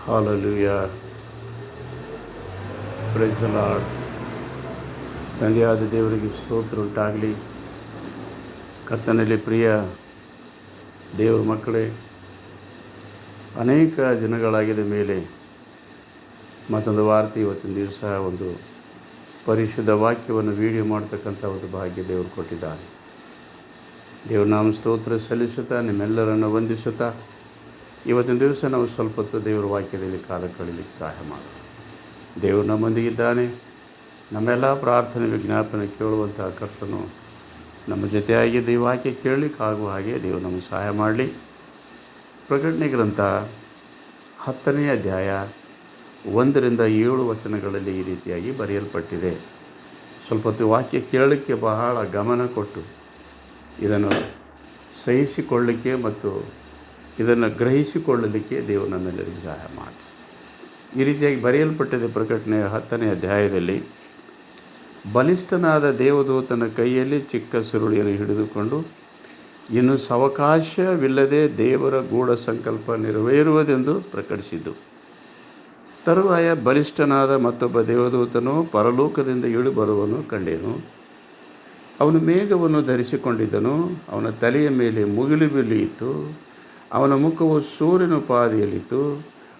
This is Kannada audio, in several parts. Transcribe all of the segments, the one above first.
ಹಾಲೆಲೂಯಾ. Praise the lord. ತಂದೆಯಾದ ದೇವರಿಗೆ ಸ್ತೋತ್ರ ಉಂಟಾಗಲಿ. ಕರ್ತನಲ್ಲಿ ಪ್ರಿಯ ದೇವರ ಮಕ್ಕಳೇ, ಅನೇಕ ದಿನಗಳಾಗಿದ ಮೇಲೆ ಮತ್ತೊಂದು ವಾರ್ತೆ ಇವತ್ತಿನ ದಿವಸ ಒಂದು ಪರಿಶುದ್ಧ ವಾಕ್ಯವನ್ನು ವಿಡಿಯೋ ಮಾಡ್ತಕ್ಕಂಥ ಒಂದು ಭಾಗ್ಯ ದೇವರು ಕೊಟ್ಟಿದ್ದಾರೆ. ದೇವ್ರ ನಾಮ ಸ್ತೋತ್ರ ಸಲ್ಲಿಸುತ್ತಾ ನಿಮ್ಮೆಲ್ಲರನ್ನು ವಂದಿಸುತ್ತಾ ಇವತ್ತಿನ ದಿವಸ ನಾವು ಸ್ವಲ್ಪ ಹೊತ್ತು ದೇವರ ವಾಕ್ಯದಲ್ಲಿ ಕಾಲ ಕಳೀಲಿಕ್ಕೆ ಸಹಾಯ ಮಾಡಿ. ದೇವರು ನಮ್ಮೊಂದಿಗಿದ್ದಾನೆ. ನಮ್ಮೆಲ್ಲ ಪ್ರಾರ್ಥನೆ ವಿಜ್ಞಾಪನೆ ಕೇಳುವಂಥ ಕರ್ತನು ನಮ್ಮ ಜೊತೆಯಾಗಿದ್ದು ಈ ವಾಕ್ಯ ಕೇಳಲಿಕ್ಕಾಗುವ ಹಾಗೆ ದೇವರು ನಮಗೆ ಸಹಾಯ ಮಾಡಲಿ. ಪ್ರಕಟಣೆ ಗ್ರಂಥ 10ನೇ ಅಧ್ಯಾಯ 1ರಿಂದ 7 ವಚನಗಳಲ್ಲಿ ಈ ರೀತಿಯಾಗಿ ಬರೆಯಲ್ಪಟ್ಟಿದೆ. ಸ್ವಲ್ಪ ಹೊತ್ತು ವಾಕ್ಯ ಕೇಳಲಿಕ್ಕೆ ಬಹಳ ಗಮನ ಕೊಟ್ಟು ಇದನ್ನು ಸಹಿಸಿಕೊಳ್ಳಲಿಕ್ಕೆ ಮತ್ತು ಇದನ್ನು ಗ್ರಹಿಸಿಕೊಳ್ಳಲಿಕ್ಕೆ ದೇವರು ನಮ್ಮೆಲ್ಲರಿಗೂ ಸಹಾಯ ಮಾಡಿ. ಈ ರೀತಿಯಾಗಿ ಬರೆಯಲ್ಪಟ್ಟಿದೆ. ಪ್ರಕಟಣೆ 10ನೇ ಅಧ್ಯಾಯದಲ್ಲಿ, ಬಲಿಷ್ಠನಾದ ದೇವದೂತನ ಕೈಯಲ್ಲಿ ಚಿಕ್ಕ ಸುರುಳಿಯನ್ನು ಹಿಡಿದುಕೊಂಡು ಇನ್ನು ಸಾವಕಾಶವಿಲ್ಲದೆ ದೇವರ ಗೂಢ ಸಂಕಲ್ಪ ನೆರವೇರುವುದೆಂದು ಪ್ರಕಟಿಸಿದ್ದು. ತರುವಾಯ ಬಲಿಷ್ಠನಾದ ಮತ್ತೊಬ್ಬ ದೇವದೂತನು ಪರಲೋಕದಿಂದ ಇಳಿ ಬರುವನು ಕಂಡೆನು. ಅವನು ಮೇಘವನ್ನು ಧರಿಸಿಕೊಂಡಿದ್ದನು. ಅವನ ತಲೆಯ ಮೇಲೆ ಮುಗಿಲು ಬಿಲ್ಲಿ ಇತ್ತು. ಅವನ ಮುಖವು ಸೂರ್ಯನ ಪಾದೆಯಲ್ಲಿತ್ತು.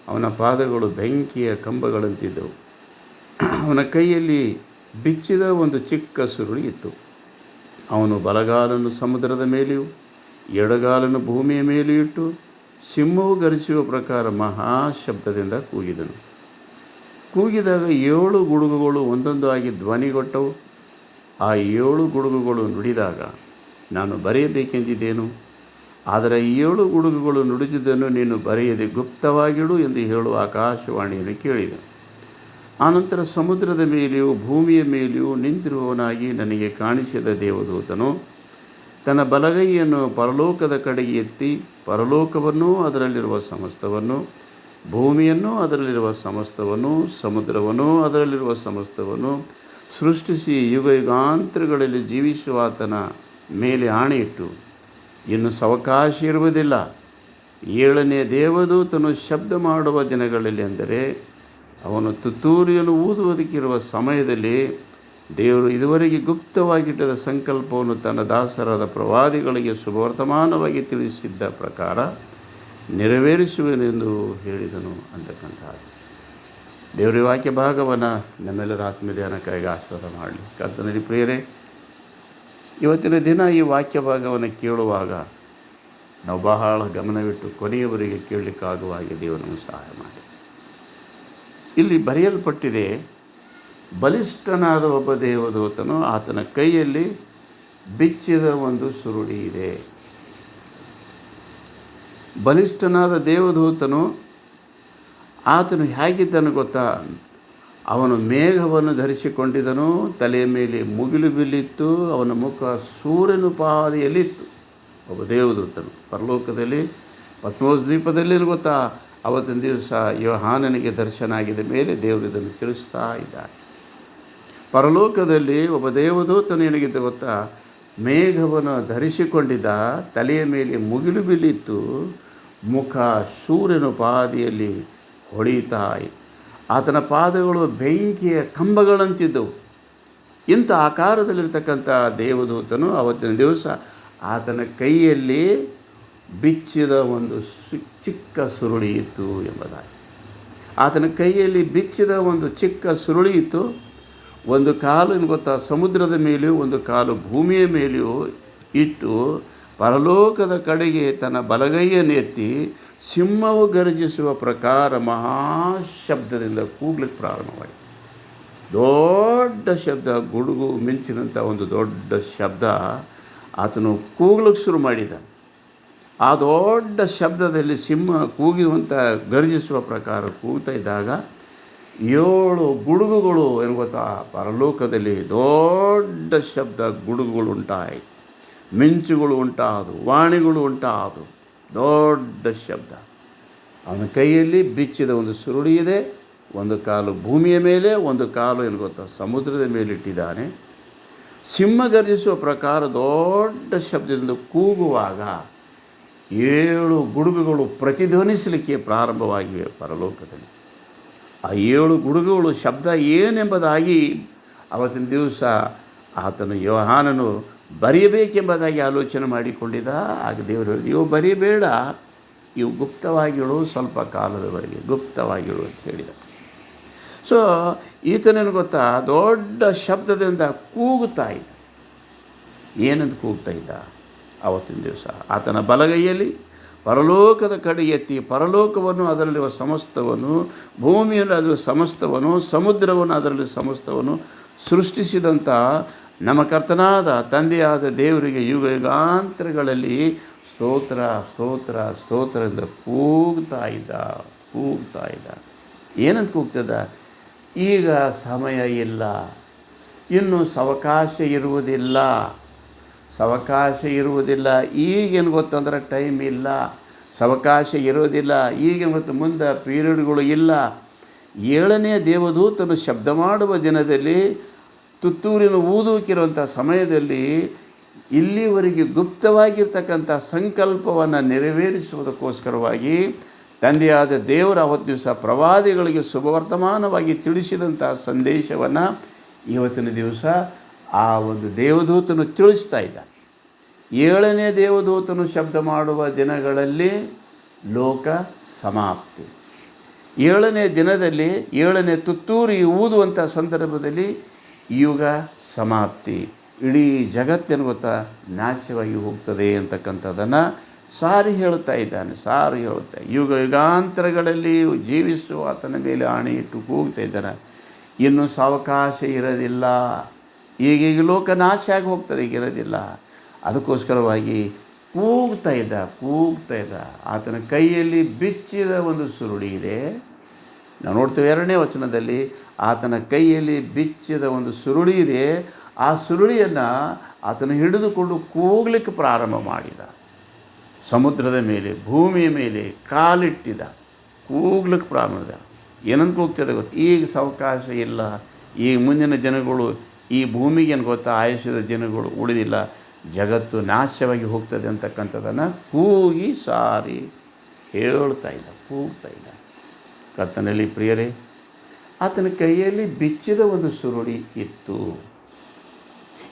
ಅವನ ಪಾದಗಳು ಬೆಂಕಿಯ ಕಂಬಗಳಂತಿದ್ದವು. ಅವನ ಕೈಯಲ್ಲಿ ಬಿಚ್ಚಿದ ಒಂದು ಚಿಕ್ಕ ಸುರುಳಿ ಇತ್ತು. ಅವನು ಬಲಗಾಲನ್ನು ಸಮುದ್ರದ ಮೇಲೆಯೂ ಎಡಗಾಲನ್ನು ಭೂಮಿಯ ಮೇಲೆಯೂ ಇಟ್ಟು ಸಿಂಹವು ಗರ್ಜಿಸುವ ಪ್ರಕಾರ ಮಹಾಶಬ್ದದಿಂದ ಕೂಗಿದನು. ಕೂಗಿದಾಗ 7 ಗುಡುಗುಗಳು ಒಂದೊಂದಾಗಿ ಧ್ವನಿಗೊಟ್ಟವು. ಆ 7 ಗುಡುಗುಗಳು ನುಡಿದಾಗ ನಾನು ಬರೆಯಬೇಕೆಂದಿದ್ದೇನು, ಆದರೆ 7 ಗುಡುಗುಗಳು ನುಡಿದಿದ್ದನ್ನು ನೀನು ಬರೆಯದೆ ಗುಪ್ತವಾಗಿಡು ಎಂದು ಹೇಳುವ ಆಕಾಶವಾಣಿಯನ್ನು ಕೇಳಿದೆ. ಆನಂತರ ಸಮುದ್ರದ ಮೇಲೆಯೂ ಭೂಮಿಯ ಮೇಲೆಯೂ ನಿಂತಿರುವವನಾಗಿ ನನಗೆ ಕಾಣಿಸಿದ ದೇವದೂತನು ತನ್ನ ಬಲಗೈಯನ್ನು ಪರಲೋಕದ ಕಡೆಗೆ ಎತ್ತಿ ಪರಲೋಕವನ್ನೂ ಅದರಲ್ಲಿರುವ ಸಮಸ್ತವನ್ನು, ಭೂಮಿಯನ್ನು ಅದರಲ್ಲಿರುವ ಸಮಸ್ತವನ್ನು, ಸಮುದ್ರವನ್ನೂ ಅದರಲ್ಲಿರುವ ಸಮಸ್ತವನ್ನು ಸೃಷ್ಟಿಸಿ ಯುಗಾಂತರಗಳಲ್ಲಿ ಜೀವಿಸುವ ಆತನ ಮೇಲೆ ಆಣೆಯಿಟ್ಟು, ಇನ್ನು ಸಾವಕಾಶ ಇರುವುದಿಲ್ಲ. 7ನೇ ದೇವದೂತನು ಶಬ್ದ ಮಾಡುವ ದಿನಗಳಲ್ಲಿ, ಅಂದರೆ ಅವನು ತುತ್ತೂರಿಯನ್ನು ಊದುವುದಕ್ಕಿರುವ ಸಮಯದಲ್ಲಿ, ದೇವರು ಇದುವರೆಗೆ ಗುಪ್ತವಾಗಿಟ್ಟದ ಸಂಕಲ್ಪವನ್ನು ತನ್ನ ದಾಸರಾದ ಪ್ರವಾದಿಗಳಿಗೆ ಶುಭವರ್ತಮಾನವಾಗಿ ತಿಳಿಸಿದ್ದ ಪ್ರಕಾರ ನೆರವೇರಿಸುವೆನೆಂದು ಹೇಳಿದನು ಅಂತಕ್ಕಂಥದ್ದು. ದೇವರ ವಾಕ್ಯ ಭಾಗವನ್ನು ನಮ್ಮೆಲ್ಲರ ಆತ್ಮಧ್ಯಾನಕ್ಕಾಗಿ ಆಶೀರ್ವಾದ ಮಾಡಲಿ. ಕರ್ತನಲ್ಲಿ ಪ್ರಿಯರೇ, ಇವತ್ತಿನ ದಿನ ಈ ವಾಕ್ಯ ಭಾಗವನ್ನು ಕೇಳುವಾಗ ನಾವು ಬಹಳ ಗಮನವಿಟ್ಟು ಕೊನೆಯವರೆಗೆ ಕೇಳಲಿಕ್ಕಾಗುವ ಹಾಗೆ ದೇವರನ್ನು ಸಹಾಯ ಮಾಡಿ. ಇಲ್ಲಿ ಬರೆಯಲ್ಪಟ್ಟಿದೆ, ಬಲಿಷ್ಠನಾದ ಒಬ್ಬ ದೇವದೂತನು ಆತನ ಕೈಯಲ್ಲಿ ಬಿಚ್ಚಿದ ಒಂದು ಸುರುಳಿ ಇದೆ. ಬಲಿಷ್ಠನಾದ ದೇವದೂತನು ಆತನು ಹೇಗಿದ್ದನು ಗೊತ್ತಾ? ಅವನು ಮೇಘವನ್ನು ಧರಿಸಿಕೊಂಡಿದ್ದನು. ತಲೆಯ ಮೇಲೆ ಮುಗಿಲು ಬಿಲ್ಲಿತ್ತು. ಅವನ ಮುಖ ಸೂರ್ಯನ ಪಾದೆಯಲ್ಲಿತ್ತು. ಒಬ್ಬ ದೇವದೂತನು ಪರಲೋಕದಲ್ಲಿ ಪತ್ಮೋಸ್ ದ್ವೀಪದಲ್ಲಿ ಗೊತ್ತಾ, ಅವತ್ತಿನ ದಿವಸ ಯೋಹಾನನಿಗೆ ದರ್ಶನ ಆಗಿದ ಮೇಲೆ ದೇವರು ಇದನ್ನು ತಿಳಿಸ್ತಾ ಇದ್ದಾರೆ. ಪರಲೋಕದಲ್ಲಿ ಒಬ್ಬ ದೇವದೂತನು ಏನಾಗಿದ್ದ ಗೊತ್ತಾ? ಮೇಘವನ್ನು ಧರಿಸಿಕೊಂಡಿದ್ದ. ತಲೆಯ ಮೇಲೆ ಮುಗಿಲು ಬಿಲ್ಲಿತ್ತು. ಮುಖ ಸೂರ್ಯನ ಪಾದೆಯಲ್ಲಿ ಹೊಳಿತಾ ಇತ್ತು. ಆತನ ಪಾದಗಳು ಬೆಂಕಿಯ ಕಂಬಗಳಂತಿದ್ದವು. ಇಂಥ ಆಕಾರದಲ್ಲಿರ್ತಕ್ಕಂಥ ದೇವದೂತನು ಅವತ್ತಿನ ದಿವಸ ಆತನ ಕೈಯಲ್ಲಿ ಬಿಚ್ಚಿದ ಒಂದು ಚಿಕ್ಕ ಸುರುಳಿ ಇತ್ತು ಎಂಬುದಾಗಿ. ಆತನ ಕೈಯಲ್ಲಿ ಬಿಚ್ಚಿದ ಒಂದು ಚಿಕ್ಕ ಸುರುಳಿ ಇತ್ತು. ಒಂದು ಕಾಲು ಗೊತ್ತಾ ಸಮುದ್ರದ ಮೇಲೆಯೂ ಒಂದು ಕಾಲು ಭೂಮಿಯ ಮೇಲೆಯೂ ಇಟ್ಟು ಪರಲೋಕದ ಕಡೆಗೆ ತನ್ನ ಬಲಗೈಯನ್ನು ಎತ್ತಿ ಸಿಂಹವು ಗರ್ಜಿಸುವ ಪ್ರಕಾರ ಮಹಾಶಬ್ದದಿಂದ ಕೂಗ್ಲಿಕ್ಕೆ ಪ್ರಾರಂಭವಾಯಿತು. ದೊಡ್ಡ ಶಬ್ದ, ಗುಡುಗು ಮಿಂಚಿನಂಥ ಒಂದು ದೊಡ್ಡ ಶಬ್ದ. ಆತನು ಕೂಗ್ಲಿಕ್ಕೆ ಶುರು ಮಾಡಿದ. ಆ ದೊಡ್ಡ ಶಬ್ದದಲ್ಲಿ ಸಿಂಹ ಕೂಗುವಂಥ ಗರ್ಜಿಸುವ ಪ್ರಕಾರ ಕೂಗ್ತಾ ಇದ್ದಾಗ 7 ಗುಡುಗುಗಳು ಏನು ಗೊತ್ತಾ? ಪರಲೋಕದಲ್ಲಿ ದೊಡ್ಡ ಶಬ್ದ, ಗುಡುಗುಗಳು ಉಂಟಾಯಿತು, ಮಿಂಚುಗಳು ಉಂಟಾದವು, ವಾಣಿಗಳು ಉಂಟಾದವು, ದೊಡ್ಡ ಶಬ್ದ. ಅವನ ಕೈಯಲ್ಲಿ ಬಿಚ್ಚಿದ ಒಂದು ಸುರುಳಿ ಇದೆ. ಒಂದು ಕಾಲು ಭೂಮಿಯ ಮೇಲೆ, ಒಂದು ಕಾಲು ಏನು ಗೊತ್ತಾ ಸಮುದ್ರದ ಮೇಲೆ ಇಟ್ಟಿದ್ದಾನೆ. ಸಿಂಹ ಗರ್ಜಿಸುವ ಪ್ರಕಾರ ದೊಡ್ಡ ಶಬ್ದದಿಂದ ಕೂಗುವಾಗ 7 ಗುಡುಗುಗಳು ಪ್ರತಿಧ್ವನಿಸಲಿಕ್ಕೆ ಪ್ರಾರಂಭವಾಗಿವೆ ಪರಲೋಕದಲ್ಲಿ. ಆ 7 ಗುಡುಗುಗಳು ಶಬ್ದ ಏನೆಂಬುದಾಗಿ ಅವತ್ತಿನ ದಿವಸ ಆತನು ಯೋಹಾನನು ಬರೆಯಬೇಕೆಂಬುದಾಗಿ ಆಲೋಚನೆ ಮಾಡಿಕೊಂಡಿದ್ದ. ಆಗ ದೇವರು ಹೇಳಿದ, ಇವು ಬರೆಯಬೇಡ, ಇವು ಗುಪ್ತವಾಗಿಳು, ಸ್ವಲ್ಪ ಕಾಲದವರೆಗೆ ಗುಪ್ತವಾಗಿಳು ಅಂತ ಹೇಳಿದ. ಸೊ ಈತನೇನು ಗೊತ್ತಾ, ದೊಡ್ಡ ಶಬ್ದದಿಂದ ಕೂಗುತ್ತಾ ಇದ್ದ. ಏನಂತ ಕೂಗ್ತಾ ಇದ್ದ? ಆವತ್ತಿನ ದಿವಸ ಆತನ ಬಲಗೈಯಲ್ಲಿ ಪರಲೋಕದ ಕಡೆ ಎತ್ತಿ ಪರಲೋಕವನ್ನು, ಅದರಲ್ಲಿರುವ ಸಮಸ್ತವನ್ನು, ಭೂಮಿಯಲ್ಲಿ ಅದರ ಸಮಸ್ತವನ್ನು, ಸಮುದ್ರವನ್ನು ಅದರಲ್ಲಿ ಸಮಸ್ತವನ್ನು ಸೃಷ್ಟಿಸಿದಂಥ ನಮ್ಮ ಕರ್ತನಾದ ತಂದೆಯಾದ ದೇವರಿಗೆ ಯುಗ ಯುಗಾಂತರಗಳಲ್ಲಿ ಸ್ತೋತ್ರ ಸ್ತೋತ್ರ ಸ್ತೋತ್ರ ಎಂದು ಕೂಗ್ತಾ ಇದ್ದ. ಏನಂತ ಕೂಗ್ತದ? ಈಗ ಸಮಯ ಇಲ್ಲ, ಇನ್ನು ಸಾವಕಾಶ ಇರುವುದಿಲ್ಲ. ಈಗೇನು ಗೊತ್ತಂದ್ರೆ ಟೈಮ್ ಇಲ್ಲ, ಸಾವಕಾಶ ಇರೋದಿಲ್ಲ. ಈಗೇನು ಗೊತ್ತು, ಮುಂದೆ ಪೀರಿಯಡ್ಗಳು ಇಲ್ಲ. 7ನೇ ದೇವದೂತನು ಶಬ್ದ ಮಾಡುವ ದಿನದಲ್ಲಿ, ತುತ್ತೂರಿನ ಊದುವಿಕಿರುವಂಥ ಸಮಯದಲ್ಲಿ ಇಲ್ಲಿವರೆಗೆ ಗುಪ್ತವಾಗಿರ್ತಕ್ಕಂಥ ಸಂಕಲ್ಪವನ್ನು ನೆರವೇರಿಸುವುದಕ್ಕೋಸ್ಕರವಾಗಿ ತಂದೆಯಾದ ದೇವರ ಅವತ್ತು ದಿವಸ ಪ್ರವಾದಿಗಳಿಗೆ ಶುಭವರ್ತಮಾನವಾಗಿ ತಿಳಿಸಿದಂಥ ಸಂದೇಶವನ್ನು ಇವತ್ತಿನ ದಿವಸ ಆ ಒಂದು ದೇವದೂತನು ತಿಳಿಸ್ತಾ ಇದ್ದಾನೆ. 7ನೇ ದೇವದೂತನು ಶಬ್ದ ಮಾಡುವ ದಿನಗಳಲ್ಲಿ ಲೋಕ ಸಮಾಪ್ತಿ. 7ನೇ ದಿನದಲ್ಲಿ 7ನೇ ತುತ್ತೂರಿ ಊದುವಂಥ ಸಂದರ್ಭದಲ್ಲಿ ಯುಗ ಸಮಾಪ್ತಿ. ಇಡೀ ಜಗತ್ತೇನು ಗೊತ್ತಾ, ನಾಶವಾಗಿ ಹೋಗ್ತದೆ ಅಂತಕ್ಕಂಥದ್ದನ್ನು ಸಾರಿ ಹೇಳ್ತಾ ಇದ್ದಾನೆ. ಯುಗ ಯುಗಾಂತರಗಳಲ್ಲಿ ಜೀವಿಸುವ ಆತನ ಮೇಲೆ ಆಣೆ ಇಟ್ಟು ಕೂಗ್ತಾ ಇದ್ದಾನೆ. ಇನ್ನು ಸಾವಕಾಶ ಇರೋದಿಲ್ಲ. ಈಗೀಗ ಲೋಕ ನಾಶ ಆಗಿ ಹೋಗ್ತದೆ, ಈಗ ಇರೋದಿಲ್ಲ. ಅದಕ್ಕೋಸ್ಕರವಾಗಿ ಕೂಗ್ತಾ ಇದ್ದ. ಆತನ ಕೈಯಲ್ಲಿ ಬಿಚ್ಚಿದ ಒಂದು ಸುರುಳಿ ಇದೆ. ನಾವು ನೋಡ್ತೇವೆ 2ನೇ ವಚನದಲ್ಲಿ, ಆತನ ಕೈಯಲ್ಲಿ ಬಿಚ್ಚಿದ ಒಂದು ಸುರುಳಿ ಇದೆ. ಆ ಸುರುಳಿಯನ್ನು ಆತನು ಹಿಡಿದುಕೊಂಡು ಕೂಗಲಿಕ್ಕೆ ಪ್ರಾರಂಭ ಮಾಡಿದ. ಸಮುದ್ರದ ಮೇಲೆ, ಭೂಮಿಯ ಮೇಲೆ ಕಾಲಿಟ್ಟಿದ, ಕೂಗ್ಲಿಕ್ಕೆ ಪ್ರಾರಂಭ ಮಾಡಿದ. ಏನಂತ ಕೂಗ್ತದೆ ಗೊತ್ತು? ಈಗ ಸಾವಕಾಶ ಇಲ್ಲ, ಈಗ ಮುಂದಿನ ಜನಗಳು ಈ ಭೂಮಿಗೆ ಏನು ಗೊತ್ತಾ, ಆಯುಷ್ಯದ ಜನಗಳು ಉಳಿದಿಲ್ಲ, ಜಗತ್ತು ನಾಶವಾಗಿ ಹೋಗ್ತದೆ ಅಂತಕ್ಕಂಥದ್ದನ್ನು ಕೂಗಿ ಸಾರಿ ಕೂಗ್ತಾ ಇದ್ದ. ಕರ್ತನಲ್ಲಿ ಪ್ರಿಯರೇ, ಆತನ ಕೈಯಲ್ಲಿ ಬಿಚ್ಚಿದ ಒಂದು ಸುರುಳಿ ಇತ್ತು.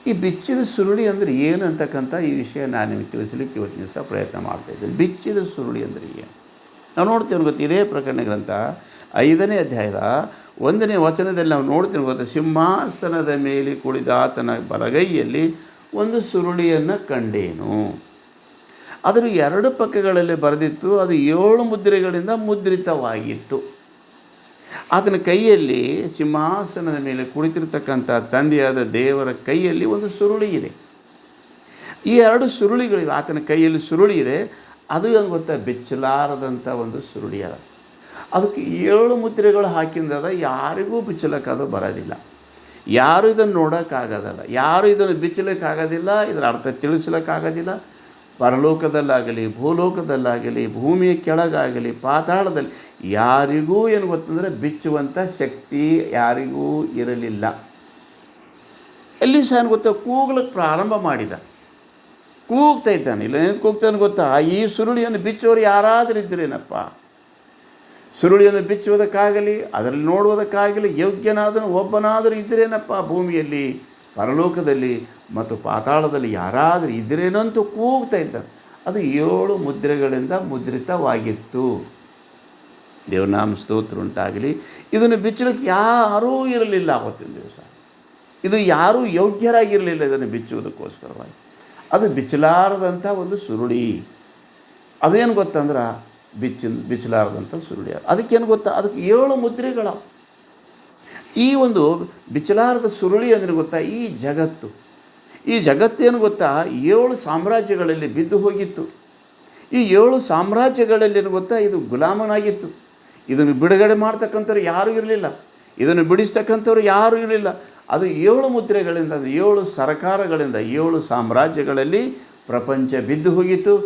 ಈ ಬಿಚ್ಚಿದ ಸುರುಳಿ ಅಂದರೆ ಏನು ಅಂತಕ್ಕಂಥ ಈ ವಿಷಯ ನಾನು ನಿಮಗೆ ತಿಳಿಸಲಿಕ್ಕೆ ಇವತ್ತಿನ ದಿವಸ ಪ್ರಯತ್ನ ಮಾಡ್ತಾಯಿದ್ದೇನೆ. ಬಿಚ್ಚಿದ ಸುರುಳಿ ಅಂದರೆ ಏನು? ನಾವು ನೋಡ್ತೇವೆ ಗೊತ್ತು, ಇದೇ ಪ್ರಕರಣ ಗ್ರಂಥ 5ನೇ ಅಧ್ಯಾಯದ 1ನೇ ವಚನದಲ್ಲಿ ನಾವು ನೋಡ್ತೇವೆ ಗೊತ್ತಾ, ಸಿಂಹಾಸನದ ಮೇಲೆ ಕುಳಿತ ಆತನ ಬಲಗೈಯಲ್ಲಿ ಒಂದು ಸುರುಳಿಯನ್ನು ಕಂಡೇನು. ಅದರ 2 ಪಕ್ಕಗಳಲ್ಲಿ ಬರೆದಿತ್ತು. ಅದು 7 ಮುದ್ರೆಗಳಿಂದ ಮುದ್ರಿತವಾಗಿತ್ತು. ಆತನ ಕೈಯಲ್ಲಿ, ಸಿಂಹಾಸನದ ಮೇಲೆ ಕುಳಿತಿರ್ತಕ್ಕಂಥ ತಂದೆಯಾದ ದೇವರ ಕೈಯಲ್ಲಿ ಒಂದು ಸುರುಳಿ ಇದೆ. ಈ 2 ಸುರುಳಿಗಳಿವೆ. ಆತನ ಕೈಯಲ್ಲಿ ಸುರುಳಿ ಇದೆ. ಅದು ಏನು ಗೊತ್ತಾ, ಬಿಚ್ಚಲಾರದಂಥ ಒಂದು ಸುರುಳಿ ಅದ. ಅದಕ್ಕೆ 7 ಮುದ್ರೆಗಳು ಹಾಕಿಂದದ. ಯಾರಿಗೂ ಬಿಚ್ಚಲಕ್ಕದು ಬರೋದಿಲ್ಲ. ಯಾರು ಇದನ್ನು ನೋಡೋಕ್ಕಾಗೋದಲ್ಲ, ಯಾರು ಇದನ್ನು ಬಿಚ್ಚಲಿಕ್ಕಾಗೋದಿಲ್ಲ, ಇದರ ಅರ್ಥ ತಿಳಿಸ್ಲಿಕ್ಕಾಗೋದಿಲ್ಲ. ಪರಲೋಕದಲ್ಲಾಗಲಿ, ಭೂಲೋಕದಲ್ಲಾಗಲಿ, ಭೂಮಿಯ ಕೆಳಗಾಗಲಿ, ಪಾತಾಳದಲ್ಲಿ ಯಾರಿಗೂ ಏನು ಗೊತ್ತಂದರೆ ಬಿಚ್ಚುವಂಥ ಶಕ್ತಿ ಯಾರಿಗೂ ಇರಲಿಲ್ಲ. ಎಲ್ಲಿ ಸಹ ಗೊತ್ತಾ, ಕೂಗ್ಲಿಕ್ಕೆ ಪ್ರಾರಂಭ ಮಾಡಿದ. ಕೂಗ್ತಾ ಇದ್ದಾನೆ. ಇಲ್ಲ ಏನು ಕೂಗ್ತಾನೆ ಗೊತ್ತಾ, ಈ ಸುರುಳಿಯನ್ನು ಬಿಚ್ಚೋರು ಯಾರಾದರೂ ಇದ್ದರೇನಪ್ಪ, ಸುರುಳಿಯನ್ನು ಬಿಚ್ಚುವುದಕ್ಕಾಗಲಿ, ಅದರಲ್ಲಿ ನೋಡುವುದಕ್ಕಾಗಲಿ ಯೋಗ್ಯನಾದನು ಒಬ್ಬನಾದರೂ ಇದ್ದರೇನಪ್ಪ, ಭೂಮಿಯಲ್ಲಿ, ಪರಲೋಕದಲ್ಲಿ ಮತ್ತು ಪಾತಾಳದಲ್ಲಿ ಯಾರಾದರೂ ಇದ್ದರೇನಂತೂ ಕೂಗ್ತಾ ಇದ್ದಾರೆ. ಅದು 7 ಮುದ್ರೆಗಳಿಂದ ಮುದ್ರಿತವಾಗಿತ್ತು. ದೇವನಾಮ ಸ್ತೋತ್ರ ಉಂಟಾಗಲಿ. ಇದನ್ನು ಬಿಚ್ಚಲಿಕ್ಕೆ ಯಾರೂ ಇರಲಿಲ್ಲ ಆವತ್ತಿನ ದಿವಸ. ಇದು ಯಾರೂ ಯೋಗ್ಯರಾಗಿರಲಿಲ್ಲ ಇದನ್ನು ಬಿಚ್ಚುವುದಕ್ಕೋಸ್ಕರವಾಗಿ. ಅದು ಬಿಚ್ಚಲಾರದಂಥ ಒಂದು ಸುರುಳಿ. ಅದೇನು ಗೊತ್ತಂದ್ರೆ ಬಿಚ್ಚಲಾರದಂಥ ಸುರುಳಿ. ಅದಕ್ಕೇನು ಗೊತ್ತಾ, ಅದಕ್ಕೆ 7 ಮುದ್ರೆಗಳ. ಈ ಒಂದು ಬಿಚ್ಚಲಾರದ ಸುರುಳಿ ಅಂದರೆ ಗೊತ್ತಾ, ಈ ಜಗತ್ತೇನು ಗೊತ್ತಾ, 7 ಸಾಮ್ರಾಜ್ಯಗಳಲ್ಲಿ ಬಿದ್ದು ಹೋಗಿತ್ತು. ಈ 7 ಸಾಮ್ರಾಜ್ಯಗಳಲ್ಲಿ ಏನು ಗೊತ್ತಾ, ಇದು ಗುಲಾಮನಾಗಿತ್ತು. ಇದನ್ನು ಬಿಡುಗಡೆ ಮಾಡ್ತಕ್ಕಂಥವ್ರು ಯಾರೂ ಇರಲಿಲ್ಲ, ಇದನ್ನು ಬಿಡಿಸ್ತಕ್ಕಂಥವ್ರು ಯಾರೂ ಇರಲಿಲ್ಲ. ಅದು 7 ಮುದ್ರೆಗಳಿಂದ, ಅದು 7 ಸರಕಾರಗಳಿಂದ 7 ಸಾಮ್ರಾಜ್ಯಗಳಲ್ಲಿ ಪ್ರಪಂಚ ಬಿದ್ದು ಹೋಗಿತ್ತು.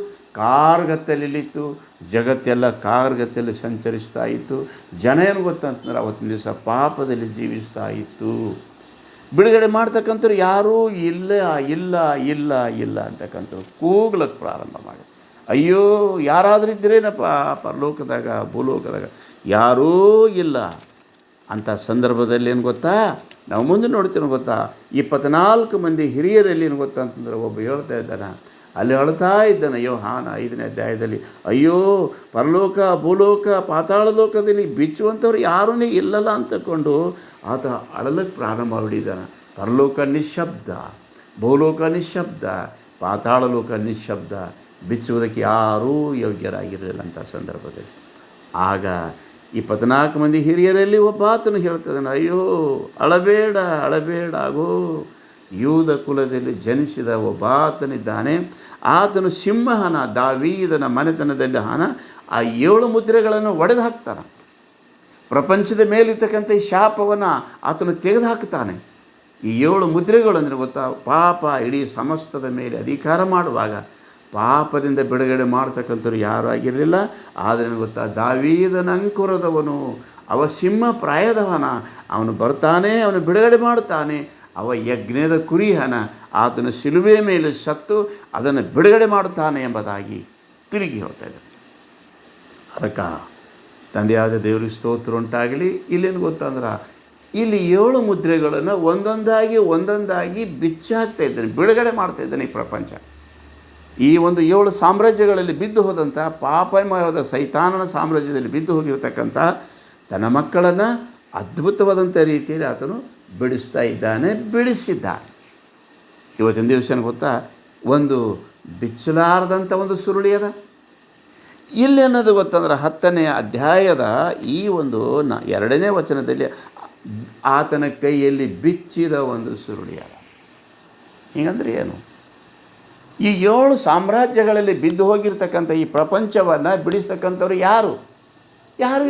ಕಾರ್ಗತ್ತಲಿತ್ತು. ಜಗತ್ತೆಲ್ಲ ಕಾರ್ಗತ್ತಲ್ಲಿ ಸಂಚರಿಸ್ತಾ ಇತ್ತು. ಜನ ಏನು ಗೊತ್ತಂತಂದ್ರೆ ಅವತ್ತಿನ ದಿವಸ ಪಾಪದಲ್ಲಿ ಜೀವಿಸ್ತಾ ಇತ್ತು. ಬಿಡುಗಡೆ ಮಾಡ್ತಕ್ಕಂಥವ್ರು ಯಾರೂ ಇಲ್ಲ ಅಂತಕ್ಕಂಥವ್ರು ಕೂಗ್ಲಕ್ಕೆ ಪ್ರಾರಂಭ ಮಾಡಿ. ಅಯ್ಯೋ ಯಾರಾದರೂ ಇದ್ದರೇನಪ್ಪ ಪರಲೋಕದಾಗ ಭೂಲೋಕದಾಗ ಯಾರೂ ಇಲ್ಲ. ಅಂಥ ಸಂದರ್ಭದಲ್ಲಿ ಏನು ಗೊತ್ತಾ, ನಾವು ಮುಂದೆ ನೋಡ್ತೀವಿ ಗೊತ್ತಾ, 24 ಮಂದಿ ಹಿರಿಯರಲ್ಲಿ ಏನು ಗೊತ್ತಾ ಅಂತಂದ್ರೆ ಒಬ್ಬ ಹೇಳ್ತಾ ಇದ್ದಾನೆ, ಅಲ್ಲಿ ಅಳ್ತಾ ಇದ್ದಾನೆ ಯೋಹಾನ 5ನೇ ಅಧ್ಯಾಯದಲ್ಲಿ, ಅಯ್ಯೋ ಪರಲೋಕ ಭೂಲೋಕ ಪಾತಾಳ ಲೋಕದಲ್ಲಿ ಬಿಚ್ಚುವಂಥವ್ರು ಯಾರೂ ಇಲ್ಲಲ್ಲ ಅಂತಕೊಂಡು ಆತ ಅಳಲಕ್ಕೆ ಪ್ರಾರಂಭ ಮಾಡಿದ್ದಾನೆ. ಪರಲೋಕ ನಿಶ್ಶಬ್ದ, ಭೂಲೋಕ ನಿಶ್ಶಬ್ದ, ಪಾತಾಳ ಲೋಕ ನಿಶ್ಶಬ್ದ, ಬಿಚ್ಚುವುದಕ್ಕೆ ಯಾರೂ ಯೋಗ್ಯರಾಗಿರಲಿಲ್ಲ ಅಂಥ ಸಂದರ್ಭದಲ್ಲಿ. ಆಗ 24 ಮಂದಿ ಹಿರಿಯರಲ್ಲಿ ಒಬ್ಬ ಆತನು ಹೇಳ್ತಿದ್ದಾನೆ, ಅಯ್ಯೋ ಅಳಬೇಡ ಅಳಬೇಡ ಆಗೋ, ಯೂದ ಕುಲದಲ್ಲಿ ಜನಿಸಿದ ಒಬ್ಬ ಆತನಿದ್ದಾನೆ, ಆತನು ಸಿಂಹನ ದಾವೀದನ ಮನೆತನದಲ್ಲಿ ಹನ ಆ 7 ಮುದ್ರೆಗಳನ್ನು ಒಡೆದು ಹಾಕ್ತಾನೆ. ಪ್ರಪಂಚದ ಮೇಲಿರ್ತಕ್ಕಂಥ ಈ ಶಾಪವನ್ನು ಆತನು ತೆಗೆದು ಹಾಕ್ತಾನೆ. ಈ 7 ಮುದ್ರೆಗಳು ಅಂದರೆ ಗೊತ್ತಾ, ಪಾಪ ಇಡೀ ಸಮಸ್ತದ ಮೇಲೆ ಅಧಿಕಾರ ಮಾಡುವಾಗ ಪಾಪದಿಂದ ಬಿಡುಗಡೆ ಮಾಡ್ತಕ್ಕಂಥವ್ರು ಯಾರೂ ಆಗಿರಲಿಲ್ಲ. ಆದರೆ ಗೊತ್ತಾ, ದಾವೀದನ ಅಂಕುರದವನು, ಅವ ಸಿಂಹ ಪ್ರಾಯದವನ, ಅವನು ಬರ್ತಾನೆ, ಅವನು ಬಿಡುಗಡೆ ಮಾಡ್ತಾನೆ, ಅವ ಯಜ್ಞದ ಕುರಿಹನ, ಆತನ ಶಿಲುಬೆ ಮೇಲೆ ಸತ್ತು ಅದನ್ನು ಬಿಡುಗಡೆ ಮಾಡುತ್ತಾನೆ ಎಂಬುದಾಗಿ ತಿರುಗಿ ಹೇಳ್ತಾ ಇದ್ದಾರೆ. ಅದಕ್ಕೆ ತಂದೆಯಾದ ದೇವರಿಗೆ ಸ್ತೋತ್ರ ಉಂಟಾಗಲಿ. ಇಲ್ಲೇನು ಗೊತ್ತಂದ್ರೆ, ಇಲ್ಲಿ 7 ಮುದ್ರೆಗಳನ್ನು ಒಂದೊಂದಾಗಿ ಬಿಚ್ಚಾಕ್ತಾ ಇದ್ದಾನೆ, ಬಿಡುಗಡೆ ಮಾಡ್ತಾ ಇದ್ದಾನೆ ಈ ಪ್ರಪಂಚ. ಈ ಒಂದು 7 ಸಾಮ್ರಾಜ್ಯಗಳಲ್ಲಿ ಬಿದ್ದು ಹೋದಂಥ ಪಾಪಮಯವಾದ ಸೈತಾನನ ಸಾಮ್ರಾಜ್ಯದಲ್ಲಿ ಬಿದ್ದು ಹೋಗಿರತಕ್ಕಂಥ ತನ್ನ ಮಕ್ಕಳನ್ನು ಅದ್ಭುತವಾದಂಥ ರೀತಿಯಲ್ಲಿ ಆತನು ಬಿಡಿಸಿದ್ದಾನೆ. ಇವತ್ತಿನ ದಿವಸ ಗೊತ್ತಾ, ಒಂದು ಬಿಚ್ಚಲಾರದಂಥ ಒಂದು ಸುರುಳಿ ಅದ. ಇಲ್ಲಿ ಅನ್ನೋದು ಗೊತ್ತಂದ್ರೆ 10ನೇ ಅಧ್ಯಾಯದ ಈ ಒಂದು 2ನೇ ವಚನದಲ್ಲಿ ಆತನ ಕೈಯಲ್ಲಿ ಬಿಚ್ಚಿದ ಒಂದು ಸುರುಳಿ ಅದ. ಹೀಗಂದ್ರೆ ಏನು? ಈ 7 ಸಾಮ್ರಾಜ್ಯಗಳಲ್ಲಿ ಬಿದ್ದು ಹೋಗಿರ್ತಕ್ಕಂಥ ಈ ಪ್ರಪಂಚವನ್ನು ಬಿಡಿಸ್ತಕ್ಕಂಥವ್ರು ಯಾರೂ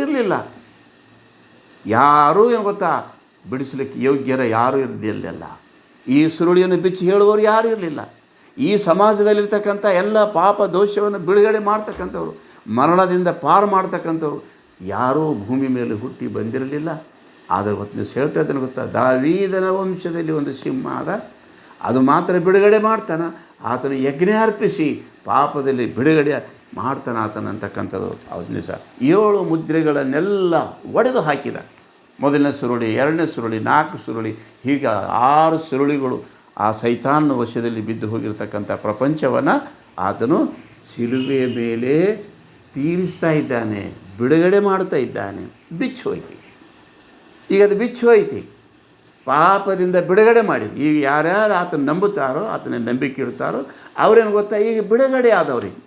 ಇರಲಿಲ್ಲ. ಯಾರೂ ಏನು ಗೊತ್ತಾ, ಬಿಡಿಸಲಿಕ್ಕೆ ಯೋಗ್ಯರ ಯಾರೂ ಇರಲಿಲ್ಲ. ಈ ಸುರುಳಿಯನ್ನು ಬಿಚ್ಚಿ ಹೇಳುವವರು ಯಾರೂ ಇರಲಿಲ್ಲ. ಈ ಸಮಾಜದಲ್ಲಿರ್ತಕ್ಕಂಥ ಎಲ್ಲ ಪಾಪ ದೋಷವನ್ನು ಬಿಡುಗಡೆ ಮಾಡ್ತಕ್ಕಂಥವ್ರು, ಮರಣದಿಂದ ಪಾರು ಮಾಡ್ತಕ್ಕಂಥವ್ರು ಯಾರೂ ಭೂಮಿ ಮೇಲೆ ಹುಟ್ಟಿ ಬಂದಿರಲಿಲ್ಲ. ಆದರೆ ಗೊತ್ತು ಹೇಳ್ತಾ ಇದ್ದಾನೆ ಗೊತ್ತಾ, ದಾವೀದನ ವಂಶದಲ್ಲಿ ಒಂದು ಸಿಂಹ ಅದ, ಅದು ಮಾತ್ರ ಬಿಡುಗಡೆ ಮಾಡ್ತಾನೆ. ಆತನು ಯಜ್ಞ ಅರ್ಪಿಸಿ ಪಾಪದಲ್ಲಿ ಬಿಡುಗಡೆ ಮಾಡ್ತಾನೆ ಆತನ ಅಂತಕ್ಕಂಥದ್ದು. ಅವತ್ತು ದಿವಸ 7 ಮುದ್ರೆಗಳನ್ನೆಲ್ಲ ಒಡೆದು ಹಾಕಿದ. ಮೊದಲನೇ ಸುರುಳಿ, 2ನೇ ಸುರುಳಿ, 4 ಸುರುಳಿ, ಹೀಗೆ 6 ಸುರುಳಿಗಳು ಆ ಸೈತಾನನ ವಶದಲ್ಲಿ ಬಿದ್ದು ಹೋಗಿರ್ತಕ್ಕಂಥ ಪ್ರಪಂಚವನ್ನು ಆತನು ಶಿಲುಬೆಯ ಮೇಲೆ ತೀರಿಸ್ತಾ ಇದ್ದಾನೆ, ಬಿಡುಗಡೆ ಮಾಡ್ತಾ ಇದ್ದಾನೆ. ಬಿಚ್ಚು ಹೋಯ್ತು. ಈಗ ಅದು ಬಿಚ್ಚು ಹೋಯ್ತು, ಪಾಪದಿಂದ ಬಿಡುಗಡೆ ಮಾಡಿದ್ದು. ಈಗ ಯಾರ್ಯಾರು ಆತನ ನಂಬುತ್ತಾರೋ, ಆತನ ನಂಬಿಕೆ ಇಡ್ತಾರೋ ಅವ್ರೇನು ಗೊತ್ತಾ, ಈಗ ಬಿಡುಗಡೆ ಆದವ್ರಿಗೆ.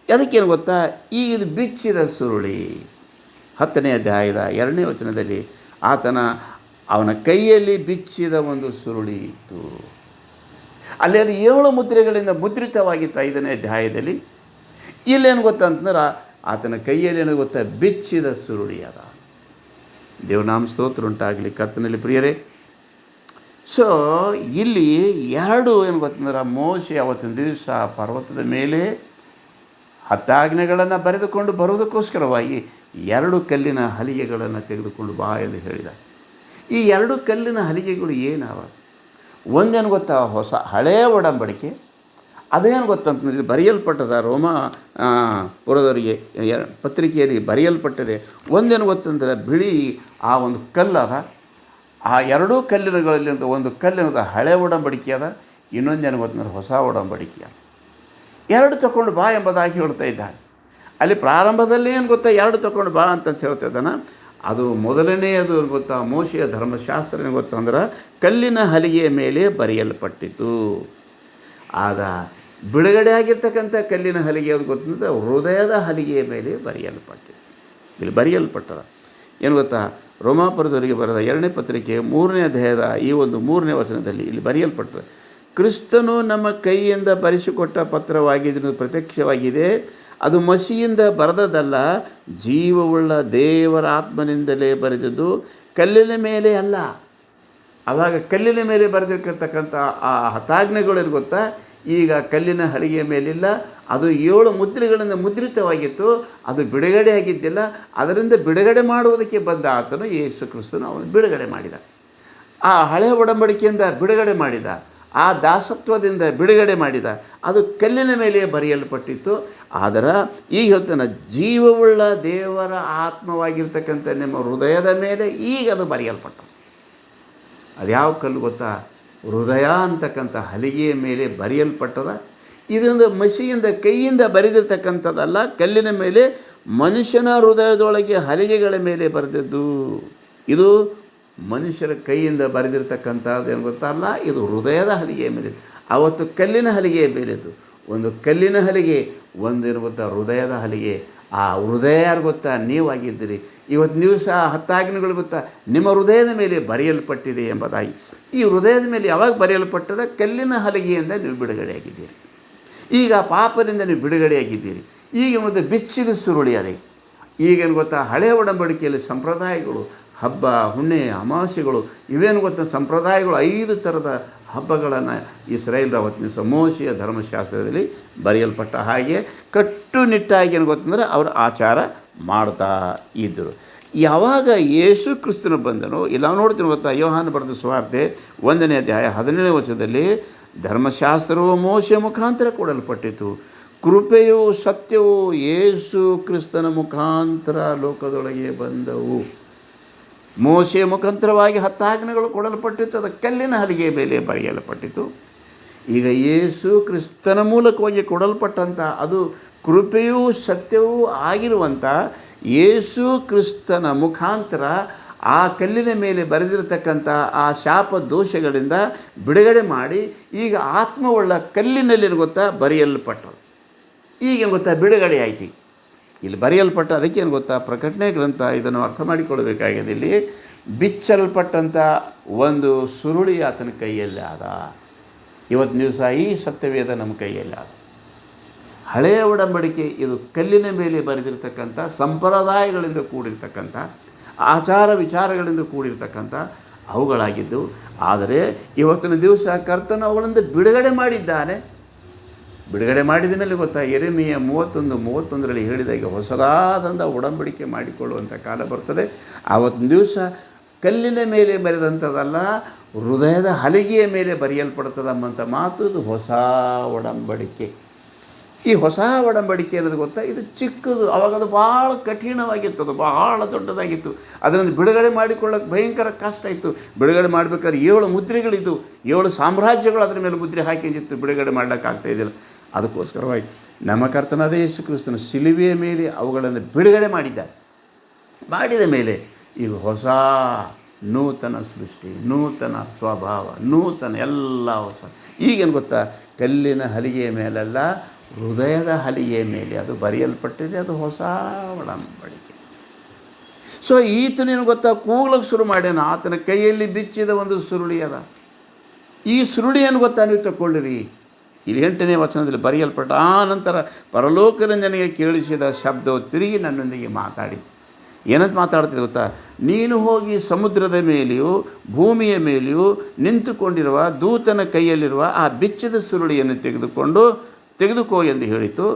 ಅದಕ್ಕೇನು ಗೊತ್ತಾ, ಈಗ ಇದು ಬಿಚ್ಚಿದ ಸುರುಳಿ. 10ನೇ ಅಧ್ಯಾಯದ 2ನೇ ವಚನದಲ್ಲಿ ಅವನ ಕೈಯಲ್ಲಿ ಬಿಚ್ಚಿದ ಒಂದು ಸುರುಳಿ ಇತ್ತು. ಅಲ್ಲಿ 7 ಮುದ್ರೆಗಳಿಂದ ಮುದ್ರಿತವಾಗಿತ್ತು 5ನೇ ಅಧ್ಯಾಯದಲ್ಲಿ. ಇಲ್ಲೇನು ಗೊತ್ತಂತಂದ್ರೆ ಆತನ ಕೈಯಲ್ಲಿ ಏನು ಗೊತ್ತಾ, ಬಿಚ್ಚಿದ ಸುರುಳಿ ಅದ. ದೇವನಾಮ ಸ್ತೋತ್ರ ಉಂಟಾಗಲಿ ಕರ್ತನಲ್ಲಿ ಪ್ರಿಯರೇ. ಸೊ ಇಲ್ಲಿ 2 ಏನು ಗೊತ್ತಂದ್ರೆ, ಮೋಶೆ ಅವತ್ತಿನ ದಿವಸ ಪರ್ವತದ ಮೇಲೆ 10 ಆಜ್ಞೆಗಳನ್ನು ಬರೆದುಕೊಂಡು ಬರುವುದಕ್ಕೋಸ್ಕರವಾಗಿ 2 ಕಲ್ಲಿನ ಹಲಿಗೆಗಳನ್ನು ತೆಗೆದುಕೊಂಡು ಬಾ ಎಂದು ಹೇಳಿದ. ಈ 2 ಕಲ್ಲಿನ ಹಲಿಗೆಗಳು ಏನವ? ಒಂದೇನು ಗೊತ್ತಾ, ಹಳೆಯ ಒಡಂಬಡಿಕೆ. ಅದೇನು ಗೊತ್ತಂತಂದರೆ ಬರೆಯಲ್ಪಟ್ಟದ ರೋಮ ಪುರದವರಿಗೆ ಪತ್ರಿಕೆಯಲ್ಲಿ ಬರೆಯಲ್ಪಟ್ಟಿದೆ. ಒಂದೇನು ಗೊತ್ತಂದರೆ ಬಿಳಿ ಆ ಒಂದು ಕಲ್ಲದ, ಆ 2 ಕಲ್ಲಿನಗಳಲ್ಲಿ ಅಂತ ಒಂದು ಕಲ್ಲಿನದ ಹಳೆ ಒಡಂಬಡಿಕೆ ಅದ, ಇನ್ನೊಂದೇನು ಗೊತ್ತಂದ್ರೆ ಹೊಸ ಒಡಂಬಡಿಕೆ ಅದ. 2 ತಗೊಂಡು ಬಾ ಎಂಬುದಾಗಿ ಹೇಳ್ತಾ ಇದ್ದಾನೆ. ಅಲ್ಲಿ ಪ್ರಾರಂಭದಲ್ಲಿ ಏನು ಗೊತ್ತಾ, 2 ತಗೊಂಡು ಬಾ ಅಂತ ಹೇಳ್ತಾ ಇದ್ದಾನೆ. ಅದು ಮೊದಲನೆಯದು ಗೊತ್ತಾ, ಮೋಶೆಯ ಧರ್ಮಶಾಸ್ತ್ರ ಏನು ಗೊತ್ತಂದ್ರೆ ಕಲ್ಲಿನ ಹಲಿಗೆಯ ಮೇಲೆ ಬರೆಯಲ್ಪಟ್ಟಿತು. ಆಗ ಬಿಡುಗಡೆ ಆಗಿರ್ತಕ್ಕಂಥ ಕಲ್ಲಿನ ಹಲಿಗೆ ಅದು ಗೊತ್ತಂದ್ರೆ ಹೃದಯದ ಹಲಿಗೆಯ ಮೇಲೆ ಬರೆಯಲ್ಪಟ್ಟಿದೆ. ಇಲ್ಲಿ ಬರೆಯಲ್ಪಟ್ಟದ ಏನು ಗೊತ್ತಾ, ರೋಮಾಪುರದವರಿಗೆ ಬರೆದ 2ನೇ ಪತ್ರಿಕೆ 3ನೇ ಅಧ್ಯಾಯದ ಈ ಒಂದು 3ನೇ ವಚನದಲ್ಲಿ ಇಲ್ಲಿ ಬರೆಯಲ್ಪಟ್ಟದೆ, ಕ್ರಿಸ್ತನು ನಮ್ಮ ಕೈಯಿಂದ ಬರೆಸಿಕೊಟ್ಟ ಪತ್ರವಾಗಿದ್ದು ಪ್ರತ್ಯಕ್ಷವಾಗಿದೆ. ಅದು ಮಸಿಯಿಂದ ಬರೆದದಲ್ಲ, ಜೀವವುಳ್ಳ ದೇವರ ಆತ್ಮನಿಂದಲೇ ಬರೆದದ್ದು, ಕಲ್ಲಿನ ಮೇಲೆ ಅಲ್ಲ. ಆವಾಗ ಕಲ್ಲಿನ ಮೇಲೆ ಬರೆದಿರ್ತಕ್ಕಂಥ ಆ ಹತಾಜ್ಞೆಗಳೇನು ಗೊತ್ತಾ, ಈಗ ಕಲ್ಲಿನ ಹಲಿಗೆಯ ಮೇಲಿಲ್ಲ. ಅದು 7 ಮುದ್ರೆಗಳಿಂದ ಮುದ್ರಿತವಾಗಿತ್ತು, ಅದು ಬಿಡುಗಡೆ ಆಗಿದ್ದಿಲ್ಲ. ಅದರಿಂದ ಬಿಡುಗಡೆ ಮಾಡುವುದಕ್ಕೆ ಬಂದ ಆತನು ಯೇಸು ಕ್ರಿಸ್ತನು ಅವನು ಬಿಡುಗಡೆ ಮಾಡಿದ. ಆ ಹಳೆಯ ಒಡಂಬಡಿಕೆಯಿಂದ ಬಿಡುಗಡೆ ಮಾಡಿದ, ಆ ದಾಸತ್ವದಿಂದ ಬಿಡುಗಡೆ ಮಾಡಿದ. ಅದು ಕಲ್ಲಿನ ಮೇಲೆ ಬರೆಯಲ್ಪಟ್ಟಿತ್ತು. ಆದರೆ ಈಗ ಹೇಳ್ತಾನೆ, ಜೀವವುಳ್ಳ ದೇವರ ಆತ್ಮವಾಗಿರ್ತಕ್ಕಂಥ ನಿಮ್ಮ ಹೃದಯದ ಮೇಲೆ ಈಗ ಅದು ಬರೆಯಲ್ಪಟ್ಟ. ಅದು ಯಾವ ಕಲ್ಲು ಗೊತ್ತಾ? ಹೃದಯ ಅಂತಕ್ಕಂಥ ಹಲಿಗೆಯ ಮೇಲೆ ಬರೆಯಲ್ಪಟ್ಟದ. ಇದೊಂದು ಮಸಿಯಿಂದ ಕೈಯಿಂದ ಬರೆದಿರ್ತಕ್ಕಂಥದ್ದಲ್ಲ, ಕಲ್ಲಿನ ಮೇಲೆ ಮನುಷ್ಯನ ಹೃದಯದೊಳಗೆ ಹಲಿಗೆಗಳ ಮೇಲೆ ಬರೆದದ್ದು. ಇದು ಮನುಷ್ಯರ ಕೈಯಿಂದ ಬರೆದಿರ್ತಕ್ಕಂಥದ್ದು ಏನು ಗೊತ್ತಲ್ಲ, ಇದು ಹೃದಯದ ಹಲಿಗೆಯ ಮೇಲೆ. ಆವತ್ತು ಕಲ್ಲಿನ ಹಲಿಗೆಯ ಮೇಲಿದ್ದು ಒಂದು ಕಲ್ಲಿನ ಹಲಿಗೆ, ಒಂದು ಏನು ಗೊತ್ತಾ, ಹೃದಯದ ಹಲಿಗೆ. ಆ ಹೃದಯ ಯಾರು ಗೊತ್ತಾ? ನೀವಾಗಿದ್ದೀರಿ. ಇವತ್ತು ನೀವು ಸಹ 10 ಆಜ್ಞೆಗಳು ಗೊತ್ತಾ ನಿಮ್ಮ ಹೃದಯದ ಮೇಲೆ ಬರೆಯಲ್ಪಟ್ಟಿದೆ ಎಂಬುದಾಗಿ. ಈ ಹೃದಯದ ಮೇಲೆ ಯಾವಾಗ ಬರೆಯಲ್ಪಟ್ಟದ? ಕಲ್ಲಿನ ಹಲಿಗೆಯಿಂದ ನೀವು ಬಿಡುಗಡೆಯಾಗಿದ್ದೀರಿ. ಈಗ ಪಾಪದಿಂದ ನೀವು ಬಿಡುಗಡೆಯಾಗಿದ್ದೀರಿ. ಈಗ ಒಂದು ಬಿಚ್ಚಿದ ಸುರುಳಿ ಅದೇ. ಈಗೇನು ಗೊತ್ತಾ, ಹಳೆಯ ಒಡಂಬಡಿಕೆಯಲ್ಲಿ ಸಂಪ್ರದಾಯಗಳು, ಹಬ್ಬ, ಹುಣ್ಣೆ, ಅಮಾವಾಸ್ಯೆಗಳು, ಇವೇನು ಗೊತ್ತಾ, ಸಂಪ್ರದಾಯಗಳು 5 ಥರದ ಹಬ್ಬಗಳನ್ನು ಇಸ್ರಾಯೇಲ್ ಅವತ್ತಿನ ಮೋಶೆಯ ಧರ್ಮಶಾಸ್ತ್ರದಲ್ಲಿ ಬರೆಯಲ್ಪಟ್ಟ ಹಾಗೆ ಕಟ್ಟುನಿಟ್ಟಾಗಿ ಏನು ಗೊತ್ತಂದರೆ ಅವರು ಆಚಾರ ಮಾಡ್ತಾ ಇದ್ದರು. ಯಾವಾಗ ಯೇಸು ಕ್ರಿಸ್ತನು ಬಂದನೋ, ಇಲ್ಲ ನೋಡ್ತೀನಿ ಗೊತ್ತಾ, ಯೋಹಾನ ಬರೆದ ಸುವಾರ್ತೆ 1ನೇ ಅಧ್ಯಾಯ 17ನೇ ವಚನದಲ್ಲಿ, ಧರ್ಮಶಾಸ್ತ್ರವು ಮೋಶೆಯ ಮುಖಾಂತರ ಕೊಡಲ್ಪಟ್ಟಿತು, ಕೃಪೆಯು ಸತ್ಯವು ಯೇಸು ಕ್ರಿಸ್ತನ ಮುಖಾಂತರ ಲೋಕದೊಳಗೆ ಬಂದವು. ಮೋಶೆಯ ಮುಖಾಂತರವಾಗಿ 10 ಆಜ್ಞೆಗಳು ಕೊಡಲ್ಪಟ್ಟಿತ್ತು, ಅದು ಕಲ್ಲಿನ ಹಲಿಗೆಯ ಮೇಲೆ ಬರೆಯಲ್ಪಟ್ಟಿತು. ಈಗ ಯೇಸು ಕ್ರಿಸ್ತನ ಮೂಲಕವಾಗಿ ಕೊಡಲ್ಪಟ್ಟಂಥ, ಅದು ಕೃಪೆಯೂ ಸತ್ಯವೂ ಆಗಿರುವಂಥ ಯೇಸು ಕ್ರಿಸ್ತನ ಮುಖಾಂತರ ಆ ಕಲ್ಲಿನ ಮೇಲೆ ಬರೆದಿರತಕ್ಕಂಥ ಆ ಶಾಪ ದೋಷಗಳಿಂದ ಬಿಡುಗಡೆ ಮಾಡಿ ಈಗ ಆತ್ಮವುಳ್ಳ ಕಲ್ಲಿನಲ್ಲಿ ಗೊತ್ತಾ ಬರೆಯಲ್ಪಟ್ಟರು. ಈಗೇನು ಗೊತ್ತಾ, ಬಿಡುಗಡೆ ಆಯ್ತು. ಇಲ್ಲಿ ಬರೆಯಲ್ಪಟ್ಟ, ಅದಕ್ಕೇನು ಗೊತ್ತಾ, ಪ್ರಕಟಣೆ ಗ್ರಂಥ ಇದನ್ನು ಅರ್ಥ ಮಾಡಿಕೊಳ್ಳಬೇಕಾಗಿದೆ. ಇಲ್ಲಿ ಬಿಚ್ಚಲ್ಪಟ್ಟಂಥ ಒಂದು ಸುರುಳಿ ಆತನ ಕೈಯಲ್ಲಿ ಆದ. ಇವತ್ತು ದಿವಸ ಈ ಸತ್ಯವೇದ ನಮ್ಮ ಕೈಯಲ್ಲಿ ಆದ. ಹಳೆಯ ಒಡಂಬಡಿಕೆ ಇದು ಕಲ್ಲಿನ ಮೇಲೆ ಬರೆದಿರ್ತಕ್ಕಂಥ, ಸಂಪ್ರದಾಯಗಳಿಂದ ಕೂಡಿರ್ತಕ್ಕಂಥ, ಆಚಾರ ವಿಚಾರಗಳಿಂದ ಕೂಡಿರ್ತಕ್ಕಂಥ ಅವುಗಳಾಗಿದ್ದು. ಆದರೆ ಇವತ್ತಿನ ದಿವಸ ಕರ್ತನು ಅವುಗಳಿಂದ ಬಿಡುಗಡೆ ಮಾಡಿದ್ದಾನೆ. ಬಿಡುಗಡೆ ಮಾಡಿದ ಮೇಲೆ ಗೊತ್ತಾ, ಯೆರೆಮೀಯ 31:31ರಲ್ಲಿ ಹೇಳಿದಾಗೆ ಹೊಸದಾದಂಥ ಒಡಂಬಡಿಕೆ ಮಾಡಿಕೊಳ್ಳುವಂಥ ಕಾಲ ಬರ್ತದೆ. ಆವತ್ತಿನ ದಿವಸ ಕಲ್ಲಿನ ಮೇಲೆ ಬರೆದಂಥದ್ದಲ್ಲ, ಹೃದಯದ ಹಲಿಗೆಯ ಮೇಲೆ ಬರೆಯಲ್ಪಡ್ತದಮ್ಮಂಥ ಮಾತು. ಇದು ಹೊಸ ಒಡಂಬಡಿಕೆ. ಈ ಹೊಸ ಒಡಂಬಡಿಕೆ ಅನ್ನೋದು ಗೊತ್ತಾ, ಇದು ಚಿಕ್ಕದು. ಅವಾಗ ಅದು ಭಾಳ ಕಠಿಣವಾಗಿತ್ತು, ಅದು ಭಾಳ ದೊಡ್ಡದಾಗಿತ್ತು. ಅದರಿಂದ ಬಿಡುಗಡೆ ಮಾಡಿಕೊಳ್ಳೋಕೆ ಭಯಂಕರ ಕಷ್ಟ ಇತ್ತು. ಬಿಡುಗಡೆ ಮಾಡಬೇಕಾದ್ರೆ 7 ಮುದ್ರೆಗಳಿದ್ದು, 7 ಸಾಮ್ರಾಜ್ಯಗಳು ಅದರ ಮೇಲೆ ಮುದ್ರೆ ಹಾಕಿತ್ತು. ಬಿಡುಗಡೆ ಮಾಡ್ಲಿಕ್ಕಾಗ್ತಾಯಿದ್ದಿಲ್ಲ. ಅದಕ್ಕೋಸ್ಕರವಾಗಿ ನಮ್ಮ ಕರ್ತನಾದ ಯೇಸು ಕ್ರಿಸ್ತನ ಶಿಲುಬೆಯ ಮೇಲೆ ಅವುಗಳನ್ನು ಬಿಡುಗಡೆ ಮಾಡಿದ ಮೇಲೆ ಈಗ ಹೊಸ ನೂತನ ಸೃಷ್ಟಿ, ನೂತನ ಸ್ವಭಾವ, ನೂತನ ಎಲ್ಲ ಹೊಸ. ಈಗೇನು ಗೊತ್ತಾ, ಕಲ್ಲಿನ ಹಲಿಗೆಯ ಮೇಲೆಲ್ಲ ಹೃದಯದ ಹಲಿಗೆಯ ಮೇಲೆ ಅದು ಬರೆಯಲ್ಪಟ್ಟಿದೆ. ಅದು ಹೊಸ ಒಡಂಬಡಿಕೆ. ಸೊ ಈತನೇನು ಗೊತ್ತಾ, ಕೂಗ್ಲಕ್ಕೆ ಶುರು ಮಾಡ್ಯಾನ. ಆತನ ಕೈಯಲ್ಲಿ ಬಿಚ್ಚಿದ ಒಂದು ಸುರುಳಿ ಅದ. ಈ ಸುರುಳಿಯನ್ನು ಗೊತ್ತಾ, ನೀವು ತಗೊಳ್ಳಿರಿ. ಇಲ್ಲಿ 8ನೇ ವಚನದಲ್ಲಿ ಬರೆಯಲ್ಪಟ್ಟ, ಆ ನಂತರ ಪರಲೋಕದ ನನಗೆ ಕೇಳಿಸಿದ ಶಬ್ದವು ತಿರುಗಿ ನನ್ನೊಂದಿಗೆ ಮಾತಾಡಿ. ಏನಂತ ಮಾತಾಡ್ತಿದೆ ಗೊತ್ತಾ, ನೀನು ಹೋಗಿ ಸಮುದ್ರದ ಮೇಲೆಯೂ ಭೂಮಿಯ ಮೇಲೆಯೂ ನಿಂತುಕೊಂಡಿರುವ ದೂತನ ಕೈಯಲ್ಲಿರುವ ಆ ಬಿಚ್ಚಿದ ಸುರುಳಿಯನ್ನು ತೆಗೆದುಕೋ ಎಂದು ಹೇಳಿತು.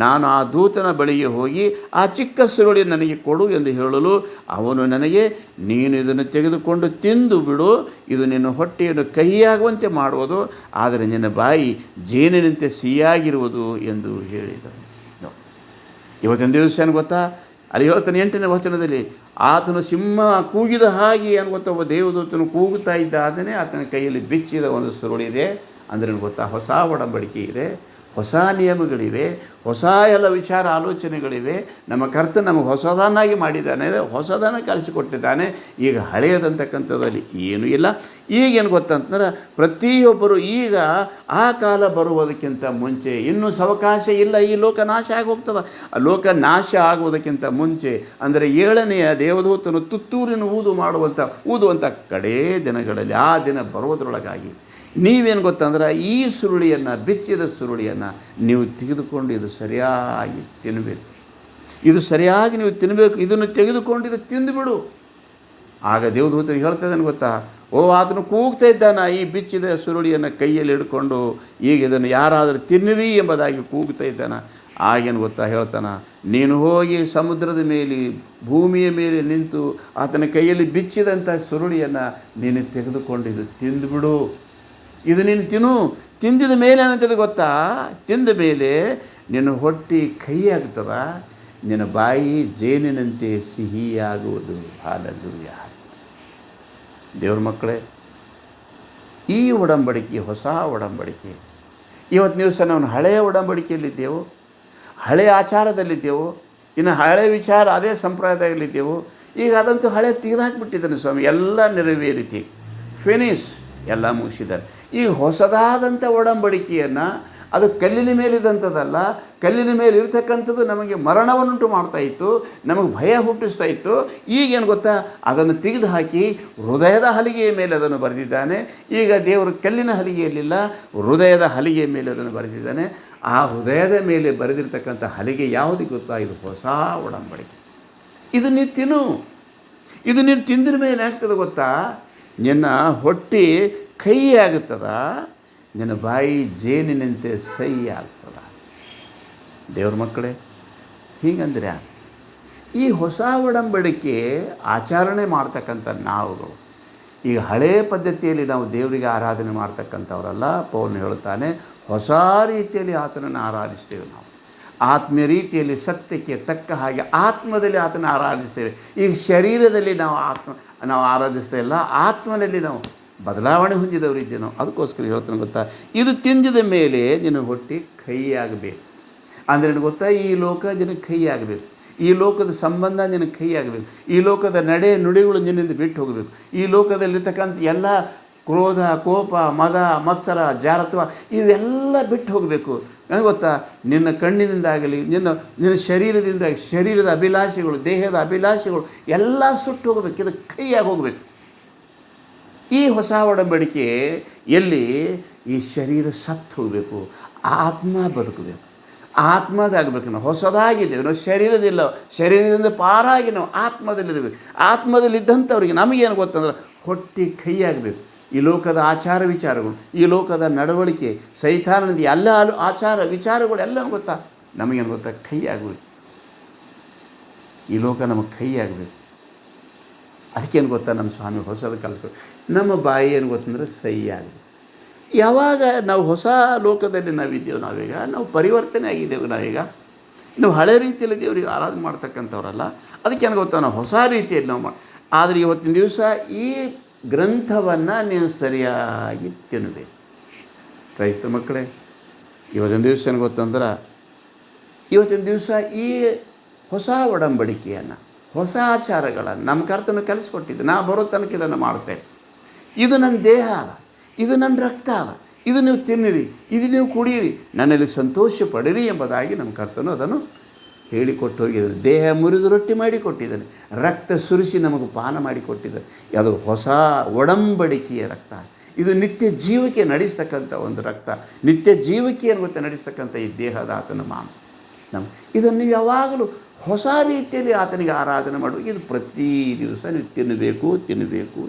ನಾನು ಆ ದೂತನ ಬಳಿಗೆ ಹೋಗಿ ಆ ಚಿಕ್ಕ ಸುರುಳಿ ನನಗೆ ಕೊಡು ಎಂದು ಹೇಳಲು ಅವನು ನನಗೆ, ನೀನು ಇದನ್ನು ತೆಗೆದುಕೊಂಡು ತಿಂದು ಬಿಡು, ಇದು ನಿನ್ನ ಹೊಟ್ಟೆಯನ್ನು ಕಹಿಯಾಗುವಂತೆ ಮಾಡುವುದು, ಆದರೆ ನಿನ್ನ ಬಾಯಿ ಜೇನಿನಂತೆ ಸಿಹಿಯಾಗಿರುವುದು ಎಂದು ಹೇಳಿದನು. ಇವತ್ತಿನ ದಿವಸ ಏನು ಗೊತ್ತಾ, ಅಲ್ಲಿ ಹೇಳ್ತಾನೆ 8ನೇ ವಚನದಲ್ಲಿ, ಆತನು ಸಿಂಹ ಕೂಗಿದ ಹಾಗೆ ಏನು ಗೊತ್ತಾ, ಒಬ್ಬ ದೇವದೂತನು ಕೂಗುತ್ತಾ ಇದ್ದ. ಅದನ್ನೇ ಆತನ ಕೈಯಲ್ಲಿ ಬಿಚ್ಚಿದ ಒಂದು ಸುರುಳಿ ಇದೆ. ಅಂದರೆ ಗೊತ್ತಾ, ಹೊಸ ಒಡಂಬಡಿಕೆ ಇದೆ, ಹೊಸ ನಿಯಮಗಳಿವೆ, ಹೊಸ ಎಲ್ಲ ವಿಚಾರ ಆಲೋಚನೆಗಳಿವೆ. ನಮ್ಮ ಕರ್ತನು ನಮಗೆ ಹೊಸದನ್ನಾಗಿ ಮಾಡಿದ್ದಾನೆ, ಹೊಸದನ್ನು ಕಲಿಸಿಕೊಟ್ಟಿದ್ದಾನೆ. ಈಗ ಹಳೆಯದಂತಕ್ಕಂಥದ್ದಲ್ಲಿ ಏನೂ ಇಲ್ಲ. ಈಗೇನು ಗೊತ್ತಂತಂದ್ರೆ, ಪ್ರತಿಯೊಬ್ಬರು ಈಗ ಆ ಕಾಲ ಬರುವುದಕ್ಕಿಂತ ಮುಂಚೆ ಇನ್ನೂ ಸಾವಕಾಶ ಇಲ್ಲ. ಈ ಲೋಕ ನಾಶ ಆಗಿ ಹೋಗ್ತದೆ. ಆ ಲೋಕ ನಾಶ ಆಗುವುದಕ್ಕಿಂತ ಮುಂಚೆ, ಅಂದರೆ 7ನೆಯ ದೇವದೂತನು ತುತ್ತೂರಿನ ಊದುವಂಥ ಕಡೇ ದಿನಗಳಲ್ಲಿ, ಆ ದಿನ ಬರುವುದರೊಳಗಾಗಿ ನೀವೇನು ಗೊತ್ತಂದ್ರೆ, ಈ ಸುರುಳಿಯನ್ನು, ಬಿಚ್ಚಿದ ಸುರುಳಿಯನ್ನು ನೀವು ತೆಗೆದುಕೊಂಡು ಇದು ಸರಿಯಾಗಿ ತಿನ್ನಬೇಕು. ಇದು ಸರಿಯಾಗಿ ನೀವು ತಿನ್ನಬೇಕು. ಇದನ್ನು ತೆಗೆದುಕೊಂಡು ಇದು ತಿಂದುಬಿಡು. ಆಗ ದೇವದೂತನಿಗೆ ಹೇಳ್ತಾಯಿದ್ದಾನೆ ಗೊತ್ತಾ, ಆತನು ಕೂಗ್ತಾ ಇದ್ದಾನ ಈ ಬಿಚ್ಚಿದ ಸುರುಳಿಯನ್ನು ಕೈಯಲ್ಲಿ ಹಿಡ್ಕೊಂಡು, ಈಗ ಇದನ್ನು ಯಾರಾದರೂ ತಿನ್ನಿರಿ ಎಂಬುದಾಗಿ ಕೂಗ್ತಾ ಇದ್ದಾನ. ಆಗೇನು ಗೊತ್ತಾ, ಹೇಳ್ತಾನೆ, ನೀನು ಹೋಗಿ ಸಮುದ್ರದ ಮೇಲೆ ಭೂಮಿಯ ಮೇಲೆ ನಿಂತು ಆತನ ಕೈಯಲ್ಲಿ ಬಿಚ್ಚಿದಂಥ ಸುರುಳಿಯನ್ನು ನೀನು ತೆಗೆದುಕೊಂಡು ಇದು ತಿಂದುಬಿಡು. ಇದು ನೀನು ತಿಂದಿದ ಮೇಲೆ ಏನಂತದೆ ಗೊತ್ತಾ? ತಿಂದ ಮೇಲೆ ನಿನ್ನ ಹೊಟ್ಟೆ ಕಹಿ ಆಗ್ತದ, ನಿನ್ನ ಬಾಯಿ ಜೇನಿನಂತೆ ಸಿಹಿಯಾಗುವುದು. ಹಾಲೆಲೂಯಾ. ದೇವ್ರ ಮಕ್ಕಳೇ, ಈ ಒಡಂಬಡಿಕೆ ಹೊಸ ಒಡಂಬಡಿಕೆ. ಇವತ್ತು ದಿವಸ ನಾವು ಹಳೆಯ ಒಡಂಬಡಿಕೆಯಲ್ಲಿದ್ದೆವು, ಹಳೆಯ ಆಚಾರದಲ್ಲಿದ್ದೆವು, ಇನ್ನು ಹಳೆ ವಿಚಾರ ಅದೇ ಸಂಪ್ರದಾಯದಲ್ಲಿದ್ದೆವು. ಈಗ ಅದಂತೂ ಹಳೆ ತೆಗೆದುಹಾಕಿಬಿಟ್ಟಿದ್ದಾನೆ ಸ್ವಾಮಿ, ಎಲ್ಲ ನೆರವೇರಿತಿ, ಫಿನಿಶ್, ಎಲ್ಲ ಮುಗಿಸಿದ್ದಾರೆ. ಈ ಹೊಸದಾದಂಥ ಒಡಂಬಡಿಕೆಯನ್ನು, ಅದು ಕಲ್ಲಿನ ಮೇಲಿದ್ದಂಥದ್ದಲ್ಲ, ಕಲ್ಲಿನ ಮೇಲೆ ಇರ್ತಕ್ಕಂಥದ್ದು ನಮಗೆ ಮರಣವನ್ನುಂಟು ಮಾಡ್ತಾಯಿತ್ತು, ನಮಗೆ ಭಯ ಹುಟ್ಟಿಸ್ತಾ ಇತ್ತು. ಈಗೇನು ಗೊತ್ತಾ, ಅದನ್ನು ತೆಗೆದು ಹಾಕಿ ಹೃದಯದ ಹಲಿಗೆಯ ಮೇಲೆ ಅದನ್ನು ಬರೆದಿದ್ದಾನೆ. ಈಗ ದೇವರು ಕಲ್ಲಿನ ಹಲಿಗೆಯಲ್ಲಿಲ್ಲ, ಹೃದಯದ ಹಲಿಗೆಯ ಮೇಲೆ ಅದನ್ನು ಬರೆದಿದ್ದಾನೆ. ಆ ಹೃದಯದ ಮೇಲೆ ಬರೆದಿರ್ತಕ್ಕಂಥ ಹಲಿಗೆ ಯಾವುದು ಗೊತ್ತಾ? ಇದು ಹೊಸ ಒಡಂಬಡಿಕೆ. ಇದು ನೀನು ತಿನ್ನು. ಇದು ನೀನು ತಿಂದಿರ ಮೇಲೆ ಏನಾಗ್ತದೆ ಗೊತ್ತಾ? ನಿನ್ನ ಹೊಟ್ಟೆ ಕಹಿ ಆಗುತ್ತದ, ನಿನ್ನ ಬಾಯಿ ಜೇನಿನಂತೆ ಸಹಿ ಆಗ್ತದ. ದೇವ್ರ ಮಕ್ಕಳೇ, ಹೀಗಂದ್ರೆ ಈ ಹೊಸ ಒಡಂಬಡಿಕೆ ಆಚರಣೆ ಮಾಡ್ತಕ್ಕಂಥ ನಾವುಗಳು ಈಗ ಹಳೇ ಪದ್ಧತಿಯಲ್ಲಿ ನಾವು ದೇವರಿಗೆ ಆರಾಧನೆ ಮಾಡ್ತಕ್ಕಂಥವರಲ್ಲ. ಪೌಲನು ಹೇಳ್ತಾನೆ, ಹೊಸ ರೀತಿಯಲ್ಲಿ ಆತನನ್ನು ಆರಾಧಿಸ್ತೇವೆ. ನಾವು ಆತ್ಮೀಯ ರೀತಿಯಲ್ಲಿ ಸತ್ಯಕ್ಕೆ ತಕ್ಕ ಹಾಗೆ ಆತ್ಮದಲ್ಲಿ ಆತನ ಆರಾಧಿಸ್ತೇವೆ. ಈಗ ಶರೀರದಲ್ಲಿ ನಾವು ಆರಾಧಿಸ್ತಾ ಇಲ್ಲ, ಆತ್ಮನಲ್ಲಿ ನಾವು ಬದಲಾವಣೆ ಹೊಂದಿದವರಿದ್ದೇವೆ ನಾವು. ಅದಕ್ಕೋಸ್ಕರ ಹೇಳ್ತಾನೆ ಗೊತ್ತಾ, ಇದು ತಿಂದಿದ ಮೇಲೆ ನಿನ್ನ ಹೊಟ್ಟೆ ಕಹಿಯಾಗಬೇಕು. ಅಂದರೆ ಗೊತ್ತಾ, ಈ ಲೋಕ ನಿನಗೆ ಕಹಿಯಾಗಬೇಕು, ಈ ಲೋಕದ ಸಂಬಂಧ ನಿನಗೆ ಕಹಿಯಾಗಬೇಕು, ಈ ಲೋಕದ ನಡೆ ನುಡಿಗಳು ನಿನ್ನಿಂದ ಬಿಟ್ಟು ಹೋಗಬೇಕು, ಈ ಲೋಕದಲ್ಲಿರ್ತಕ್ಕಂಥ ಎಲ್ಲ ಕ್ರೋಧ, ಕೋಪ, ಮದ, ಮತ್ಸರ, ಜಾರತ್ವ ಇವೆಲ್ಲ ಬಿಟ್ಟು ಹೋಗಬೇಕು. ನನಗೆ ಗೊತ್ತಾ, ನಿನ್ನ ಕಣ್ಣಿನಿಂದಾಗಲಿ, ನಿನ್ನ ಶರೀರದಿಂದಾಗಲಿ, ಶರೀರದ ಅಭಿಲಾಷೆಗಳು, ದೇಹದ ಅಭಿಲಾಷೆಗಳು ಎಲ್ಲ ಸುಟ್ಟು ಹೋಗಬೇಕು, ಇದು ಕೈಯಾಗಿ ಹೋಗಬೇಕು. ಈ ಹೊಸ ಒಡಂಬಡಿಕೆ ಎಲ್ಲಿ ಈ ಶರೀರ ಸತ್ತು ಹೋಗಬೇಕು, ಆತ್ಮ ಬದುಕಬೇಕು, ಆತ್ಮದಾಗಬೇಕು. ನಾವು ಹೊಸದಾಗಿದ್ದೇವೆ, ನಾವು ಶರೀರದಿಲ್ಲ, ಶರೀರದಿಂದ ಪಾರಾಗಿ ನಾವು ಆತ್ಮದಲ್ಲಿರಬೇಕು. ಆತ್ಮದಲ್ಲಿದ್ದಂಥವ್ರಿಗೆ ನಮಗೇನು ಗೊತ್ತಂದ್ರೆ ಹೊಟ್ಟೆ ಕೈಯಾಗಬೇಕು. ಈ ಲೋಕದ ಆಚಾರ ವಿಚಾರಗಳು, ಈ ಲೋಕದ ನಡವಳಿಕೆ, ಸೈತಾನದ ಎಲ್ಲ ಆಚಾರ ವಿಚಾರಗಳು ಎಲ್ಲ ಗೊತ್ತಾ, ನಮಗೇನು ಗೊತ್ತಾ, ಕೈಯಾಗಬೇಕು. ಈ ಲೋಕ ನಮಗೆ ಕೈಯಾಗಬೇಕು. ಅದಕ್ಕೇನು ಗೊತ್ತಾ, ನಮ್ಮ ಸ್ವಾಮಿ ಹೊಸದು ಕಲಿಸ್ಬೇಕು. ನಮ್ಮ ಬಾಯಿ ಏನು ಗೊತ್ತಂದ್ರೆ ಸಹಿ ಆಗಬೇಕು. ಯಾವಾಗ ನಾವು ಹೊಸ ಲೋಕದಲ್ಲಿ ನಾವಿದ್ದೇವೆ, ನಾವು ಪರಿವರ್ತನೆ ಆಗಿದ್ದೇವೆ. ನಾವು ಹಳೆ ರೀತಿಯಲ್ಲಿ ದೇವರಿಗೆ ಆರಾಧನೆ ಮಾಡ್ತಕ್ಕಂಥವ್ರಲ್ಲ. ಅದಕ್ಕೇನು ಗೊತ್ತಾ, ನಾವು ಹೊಸ ರೀತಿಯಲ್ಲಿ ನಾವು ಆದರೆ ಇವತ್ತಿನ ದಿವಸ ಈ ಗ್ರಂಥವನ್ನು ನೀವು ಸರಿಯಾಗಿ ತಿನ್ನಬೇಕು. ಕ್ರೈಸ್ತ ಮಕ್ಕಳೇ, ಇವತ್ತಿನ ದಿವಸ ಏನು ಗೊತ್ತಂದ್ರೆ, ಇವತ್ತಿನ ದಿವಸ ಈ ಹೊಸ ಒಡಂಬಡಿಕೆಯನ್ನು, ಹೊಸ ಆಚಾರಗಳನ್ನು ನಮ್ಮ ಕರ್ತನು ಕಲಿಸ್ಕೊಟ್ಟಿದ್ದೆ. ನಾ ಬರೋ ತನಕ ಇದನ್ನು ಮಾಡ್ತೇವೆ. ಇದು ನನ್ನ ದೇಹ ಅದ, ಇದು ನನ್ನ ರಕ್ತ ಅದ, ಇದು ನೀವು ತಿನ್ನಿರಿ, ಇದು ನೀವು ಕುಡಿಯಿರಿ, ನನ್ನಲ್ಲಿ ಸಂತೋಷ ಪಡಿರಿ ಎಂಬುದಾಗಿ ನಮ್ಮ ಕರ್ತನು ಅದನ್ನು ಹೇಳಿಕೊಟ್ಟು ಹೋಗಿದ್ದಾನೆ. ದೇಹ ಮುರಿದು ರೊಟ್ಟಿ ಮಾಡಿ ಕೊಟ್ಟಿದ್ದಾನೆ, ರಕ್ತ ಸುರಿಸಿ ನಮಗೆ ಪಾನ ಮಾಡಿ ಕೊಟ್ಟಿದ್ದಾನೆ. ಅದು ಹೊಸ ಒಡಂಬಡಿಕೆಯ ರಕ್ತ. ಇದು ನಿತ್ಯ ಜೀವಕ್ಕೆ ನಡೆಸ್ತಕ್ಕಂಥ ಒಂದು ರಕ್ತ, ನಿತ್ಯ ಜೀವಕ್ಕಿಯನ್ನು ಗೊತ್ತ ನಡೆಸ್ತಕ್ಕಂಥ ಈ ದೇಹದ ಆತನ ಮಾಂಸ. ಇದನ್ನು ನೀವು ಯಾವಾಗಲೂ ಹೊಸ ರೀತಿಯಲ್ಲಿ ಆತನಿಗೆ ಆರಾಧನೆ ಮಾಡುವ. ಇದು ಪ್ರತಿ ದಿವಸ ನೀವು ತಿನ್ನಬೇಕು.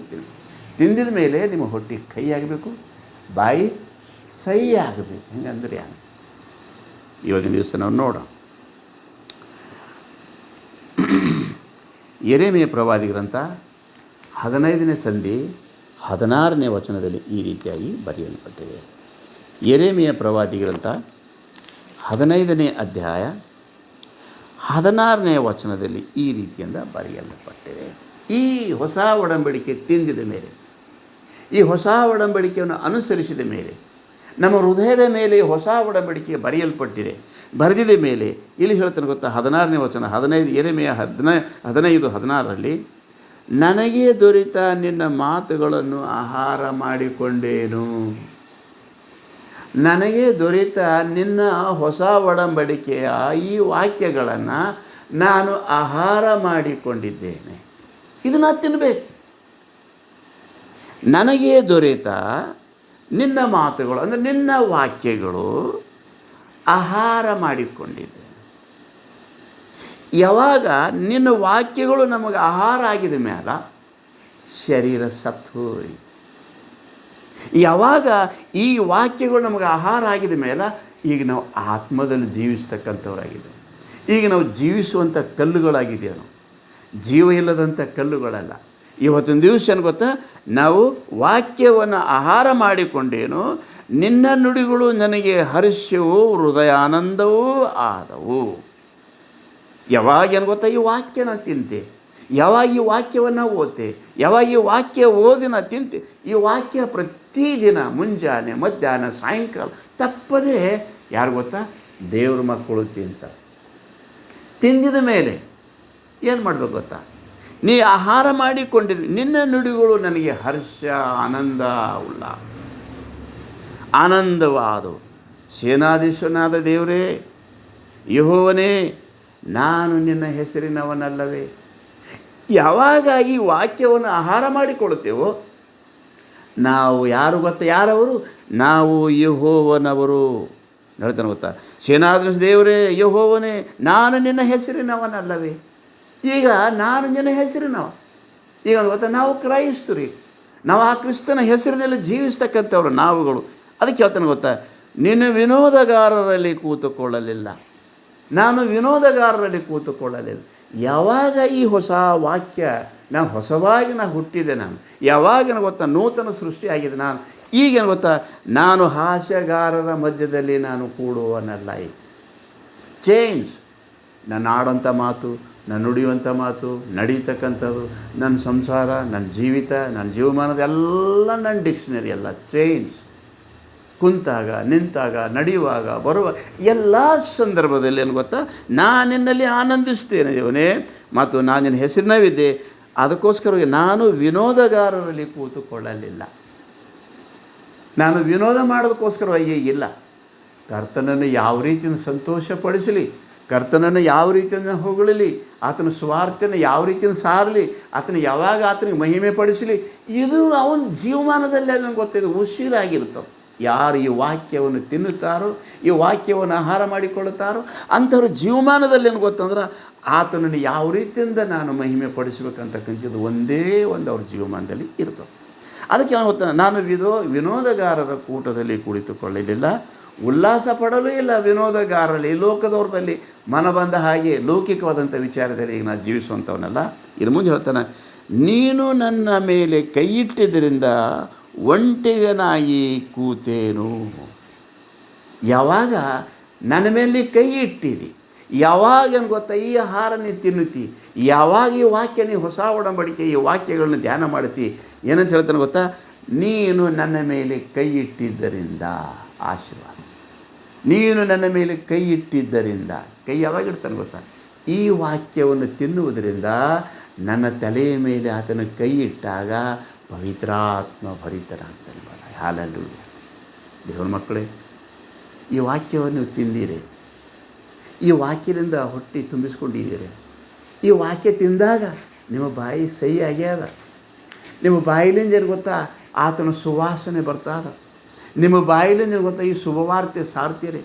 ತಿಂದಿದ ಮೇಲೆ ನಿಮ್ಮ ಹೊಟ್ಟೆ ಕೈಯಾಗಬೇಕು, ಬಾಯಿ ಸಹಿ ಆಗಬೇಕು. ಹೆಂಗಂದ್ರೆ ಇವತ್ತಿನ ದಿವಸ ನಾವು ನೋಡೋಣ. ಯೆರೆಮೀಯ ಪ್ರವಾದಿ ಗ್ರಂಥ 15ನೇ ಸಂಧಿ 16ನೇ ವಚನದಲ್ಲಿ ಈ ರೀತಿಯಾಗಿ ಬರೆಯಲ್ಪಟ್ಟಿದೆ. ಯೆರೆಮೀಯ ಪ್ರವಾದಿ ಗ್ರಂಥ 15ನೇ ಅಧ್ಯಾಯ 16ನೇ ವಚನದಲ್ಲಿ ಈ ರೀತಿಯಿಂದ ಬರೆಯಲ್ಪಟ್ಟಿದೆ. ಈ ಹೊಸ ಒಡಂಬಡಿಕೆ ತಿಂದಿದ ಮೇಲೆ, ಈ ಹೊಸ ಒಡಂಬಡಿಕೆಯನ್ನು ಅನುಸರಿಸಿದ ಮೇಲೆ, ನಮ್ಮ ಹೃದಯದ ಮೇಲೆ ಹೊಸ ಒಡಂಬಡಿಕೆ ಬರೆದಿದ ಮೇಲೆ ಇಲ್ಲಿ ಹೇಳ್ತಾನೆ ಗೊತ್ತಾ, 16ನೇ ವಚನ 15 ಯೆರೆಮೀಯ 15:16ರಲ್ಲಿ, ನನಗೆ ದೊರೆತ ನಿನ್ನ ಮಾತುಗಳನ್ನು ಆಹಾರ ಮಾಡಿಕೊಂಡೇನು. ನನಗೆ ದೊರೆತ ನಿನ್ನ ಹೊಸ ಒಡಂಬಡಿಕೆಯ ಈ ವಾಕ್ಯಗಳನ್ನು ನಾನು ಆಹಾರ ಮಾಡಿಕೊಂಡಿದ್ದೇನೆ. ಇದನ್ನು ತಿನ್ನಬೇಕು. ನನಗೆ ದೊರೆತ ನಿನ್ನ ಮಾತುಗಳು ಅಂದರೆ ನಿನ್ನ ವಾಕ್ಯಗಳು ಆಹಾರ ಮಾಡಿಕೊಂಡಿದ್ದೇನೆ. ಯಾವಾಗ ನಿನ್ನ ವಾಕ್ಯಗಳು ನಮಗೆ ಆಹಾರ ಆಗಿದ ಮೇಲೆ ಶರೀರ ಸತ್ತು ಹೋಗಿ, ಯಾವಾಗ ಈ ವಾಕ್ಯಗಳು ನಮಗೆ ಆಹಾರ ಆಗಿದ ಮೇಲೆ ಈಗ ನಾವು ಆತ್ಮದಲ್ಲಿ ಜೀವಿಸ್ತಕ್ಕಂಥವ್ರಾಗಿದ್ದೇವೆ. ಈಗ ನಾವು ಜೀವಿಸುವಂಥ ಕಲ್ಲುಗಳಾಗಿದ್ದೇವೆ. ನಾವು ಜೀವ ಇಲ್ಲದಂಥ ಕಲ್ಲುಗಳಲ್ಲ. ಇವತ್ತಿನ ದಿವಸ ಏನು ಗೊತ್ತಾ, ನಾವು ವಾಕ್ಯವನ್ನು ಆಹಾರ ಮಾಡಿಕೊಂಡೇನು, ನಿನ್ನ ನುಡಿಗಳು ನನಗೆ ಹರ್ಷವೂ ಹೃದಯಾನಂದವೂ ಆದವು. ಯಾವಾಗ ಏನು ಗೊತ್ತಾ, ಈ ವಾಕ್ಯನ ತಿಂತೆ, ಯಾವಾಗ ಈ ವಾಕ್ಯವನ್ನು ಓದ್ತೆ, ಯಾವಾಗ ಈ ವಾಕ್ಯ ಓದಿನ ತಿಂತೆ, ಈ ವಾಕ್ಯ ಪ್ರತಿದಿನ ಮುಂಜಾನೆ ಮಧ್ಯಾಹ್ನ ಸಾಯಂಕಾಲ ತಪ್ಪದೇ ಯಾರು ಗೊತ್ತಾ, ದೇವ್ರ ಮಕ್ಕಳು ತಿಂದಿದ ಮೇಲೆ ಏನು ಮಾಡಬೇಕು ಗೊತ್ತಾ, ನೀ ಆಹಾರ ಮಾಡಿಕೊಂಡಿದ್ವಿ, ನಿನ್ನ ನುಡಿಗಳು ನನಗೆ ಹರ್ಷ ಆನಂದ ಆನಂದವಾದವು. ಸೇನಾಧೀಶನಾದ ದೇವರೇ, ಯೆಹೋವನೇ, ನಾನು ನಿನ್ನ ಹೆಸರಿನವನಲ್ಲವೇ. ಯಾವಾಗ ಈ ವಾಕ್ಯವನ್ನು ಆಹಾರ ಮಾಡಿಕೊಳ್ಳುತ್ತೇವೋ, ನಾವು ಯಾರು ಗೊತ್ತಾ, ಯಾರವರು, ನಾವು ಯೆಹೋವನವರು. ಹೇಳ್ತಾನೆ ಗೊತ್ತಾ, ಸೇನಾಧೀಶ ದೇವರೇ, ಯೆಹೋವನೇ, ನಾನು ನಿನ್ನ ಹೆಸರಿನವನಲ್ಲವೇ. ಈಗ ನಾನು ನಿನ್ನ ಹೆಸರಿನವ. ಈಗ ಗೊತ್ತಾ, ನಾವು ಕ್ರೈಸ್ತರು, ನಾವು ಆ ಕ್ರಿಸ್ತನ ಹೆಸರಿನಲ್ಲಿ ಜೀವಿಸ್ತಕ್ಕಂಥವ್ರು ನಾವುಗಳು. ಅದಕ್ಕೆ ಹೇಳ್ತಾನೆ ಗೊತ್ತಾ, ನೀನು ವಿನೋದಗಾರರಲ್ಲಿ ಕೂತುಕೊಳ್ಳಲಿಲ್ಲ, ನಾನು ವಿನೋದಗಾರರಲ್ಲಿ ಕೂತುಕೊಳ್ಳಲಿಲ್ಲ. ಯಾವಾಗ ಈ ಹೊಸ ವಾಕ್ಯ, ನಾನು ಹೊಸವಾಗಿ ಹುಟ್ಟಿದೆ, ನಾನು ಯಾವಾಗ ಗೊತ್ತಾ ನೂತನ ಸೃಷ್ಟಿಯಾಗಿದೆ ನಾನು. ಈಗೇನು ಗೊತ್ತಾ, ನಾನು ಹಾಸ್ಯಗಾರರ ಮಧ್ಯದಲ್ಲಿ ನಾನು ಕೂಡುವನಲ್ಲ. ಚೇಂಜ್. ನಾನು ಆಡೋಂಥ ಮಾತು, ನಾನು ನುಡಿಯುವಂಥ ಮಾತು, ನಡೀತಕ್ಕಂಥದ್ದು, ನನ್ನ ಸಂಸಾರ, ನನ್ನ ಜೀವಿತ, ನನ್ನ ಜೀವಮಾನದ ಎಲ್ಲ ನನ್ನ ಡಿಕ್ಷನರಿ ಎಲ್ಲ ಚೇಂಜ್. ಕುಂತಾಗ, ನಿಂತಾಗ, ನಡೆಯುವಾಗ, ಬರುವಾಗ ಎಲ್ಲ ಸಂದರ್ಭದಲ್ಲಿ ಏನು ಗೊತ್ತಾ, ನಾನು ನಿನ್ನಲ್ಲಿ ಆನಂದಿಸ್ತೇನೆ ದೇವನೇ, ಮತ್ತು ನಾನು ನಿನ್ನ ಹೆಸರಿನವಿದ್ದೆ. ಅದಕ್ಕೋಸ್ಕರ ನಾನು ವಿನೋದಗಾರರಲ್ಲಿ ಕೂತುಕೊಳ್ಳಲಿಲ್ಲ. ನಾನು ವಿನೋದ ಮಾಡೋದಕ್ಕೋಸ್ಕರವಾಗಿ ಇಲ್ಲ. ಕರ್ತನನ್ನು ಯಾವ ರೀತಿಯಿಂದ ಸಂತೋಷಪಡಿಸಲಿ, ಕರ್ತನನ್ನು ಯಾವ ರೀತಿಯಿಂದ ಹೊಗಳಲಿ, ಆತನ ಸ್ವಾರ್ಥನ ಯಾವ ರೀತಿಯಿಂದ ಸಾರಲಿ, ಆತನ ಯಾವಾಗ ಆತನಿಗೆ ಮಹಿಮೆ ಪಡಿಸಲಿ, ಇದು ಅವನ ಜೀವಮಾನದಲ್ಲಿ ನನಗೆ ಗೊತ್ತಿದೆ ಉಸಿರಾಗಿರ್ತವೆ. ಯಾರು ಈ ವಾಕ್ಯವನ್ನು ತಿನ್ನುತ್ತಾರೋ, ಈ ವಾಕ್ಯವನ್ನು ಆಹಾರ ಮಾಡಿಕೊಳ್ಳುತ್ತಾರೋ ಅಂಥವ್ರ ಜೀವಮಾನದಲ್ಲಿ ಏನು ಗೊತ್ತಂದ್ರೆ, ಆತನನ್ನು ಯಾವ ರೀತಿಯಿಂದ ನಾನು ಮಹಿಮೆ ಪಡಿಸಬೇಕಂತಕ್ಕಂಥದ್ದು ಒಂದೇ ಒಂದು ಅವ್ರ ಜೀವಮಾನದಲ್ಲಿ ಇರ್ತದೆ. ಅದಕ್ಕೆ ಏನು ಗೊತ್ತಾ, ನಾನು ವಿನೋದಗಾರರ ಕೂಟದಲ್ಲಿ ಕುಳಿತುಕೊಳ್ಳಲಿಲ್ಲ, ಉಲ್ಲಾಸ ಪಡಲೂ ಇಲ್ಲ ವಿನೋದಗಾರರಲ್ಲಿ. ಲೋಕದವ್ರ ಬಳಿ ಮನ ಬಂದ ಹಾಗೆ ಲೌಕಿಕವಾದಂಥ ವಿಚಾರದಲ್ಲಿ ಈಗ ನಾನು ಜೀವಿಸುವಂಥವನಲ್ಲ. ಇನ್ನು ಮುಂದೆ ಹೇಳ್ತಾನೆ, ನೀನು ನನ್ನ ಮೇಲೆ ಕೈ ಇಟ್ಟಿದ್ದರಿಂದ ಒಂಟಿಗನಾಗಿ ಕೂತೇನು. ಯಾವಾಗ ನನ್ನ ಮೇಲೆ ಕೈ ಇಟ್ಟಿದಿ, ಯಾವಾಗ ಗೊತ್ತಾ ಈ ಆಹಾರ ನೀನು ತಿನ್ನುತ್ತಿ, ಯಾವಾಗ ಈ ವಾಕ್ಯ ನೀ ಹೊಸ ಒಡಂಬಡಿಕೆ ಈ ವಾಕ್ಯಗಳನ್ನ ಧ್ಯಾನ ಮಾಡ್ತಿ, ಏನಂತ ಹೇಳ್ತಾನೆ ಗೊತ್ತಾ, ನೀನು ನನ್ನ ಮೇಲೆ ಕೈ ಇಟ್ಟಿದ್ದರಿಂದ ಆಶೀರ್ವಾದ. ನೀನು ನನ್ನ ಮೇಲೆ ಕೈ ಇಟ್ಟಿದ್ದರಿಂದ, ಕೈ ಯಾವಾಗ ಇಡ್ತಾನೆ ಗೊತ್ತಾ, ಈ ವಾಕ್ಯವನ್ನು ತಿನ್ನುವುದರಿಂದ ನನ್ನ ತಲೆಯ ಮೇಲೆ ಆತನ ಕೈ ಇಟ್ಟಾಗ ಪವಿತ್ರಾತ್ಮ ಭರಿತರಾಗ್ತಾನೆ. ಹಾಲೆಲೂಯಾ. ದೇವರ ಮಕ್ಕಳೇ, ಈ ವಾಕ್ಯವನ್ನು ನೀವು ತಿಂದಿರಿ, ಈ ವಾಕ್ಯದಿಂದ ಹೊಟ್ಟೆ ತುಂಬಿಸ್ಕೊಂಡಿದ್ದೀರಿ. ಈ ವಾಕ್ಯ ತಿಂದಾಗ ನಿಮ್ಮ ಬಾಯಿ ಸಹಿ ಆಗ್ಯಾದ, ನಿಮ್ಮ ಬಾಯಿಲಿಂದ ಏನು ಗೊತ್ತಾ ಆತನ ಸುವಾಸನೆ ಬರ್ತಾದ, ನಿಮ್ಮ ಬಾಯಿಲಿಂದ ಏನು ಗೊತ್ತಾ ಈ ಶುಭವಾರ್ತೆ ಸಾರ್ತೀರಿ.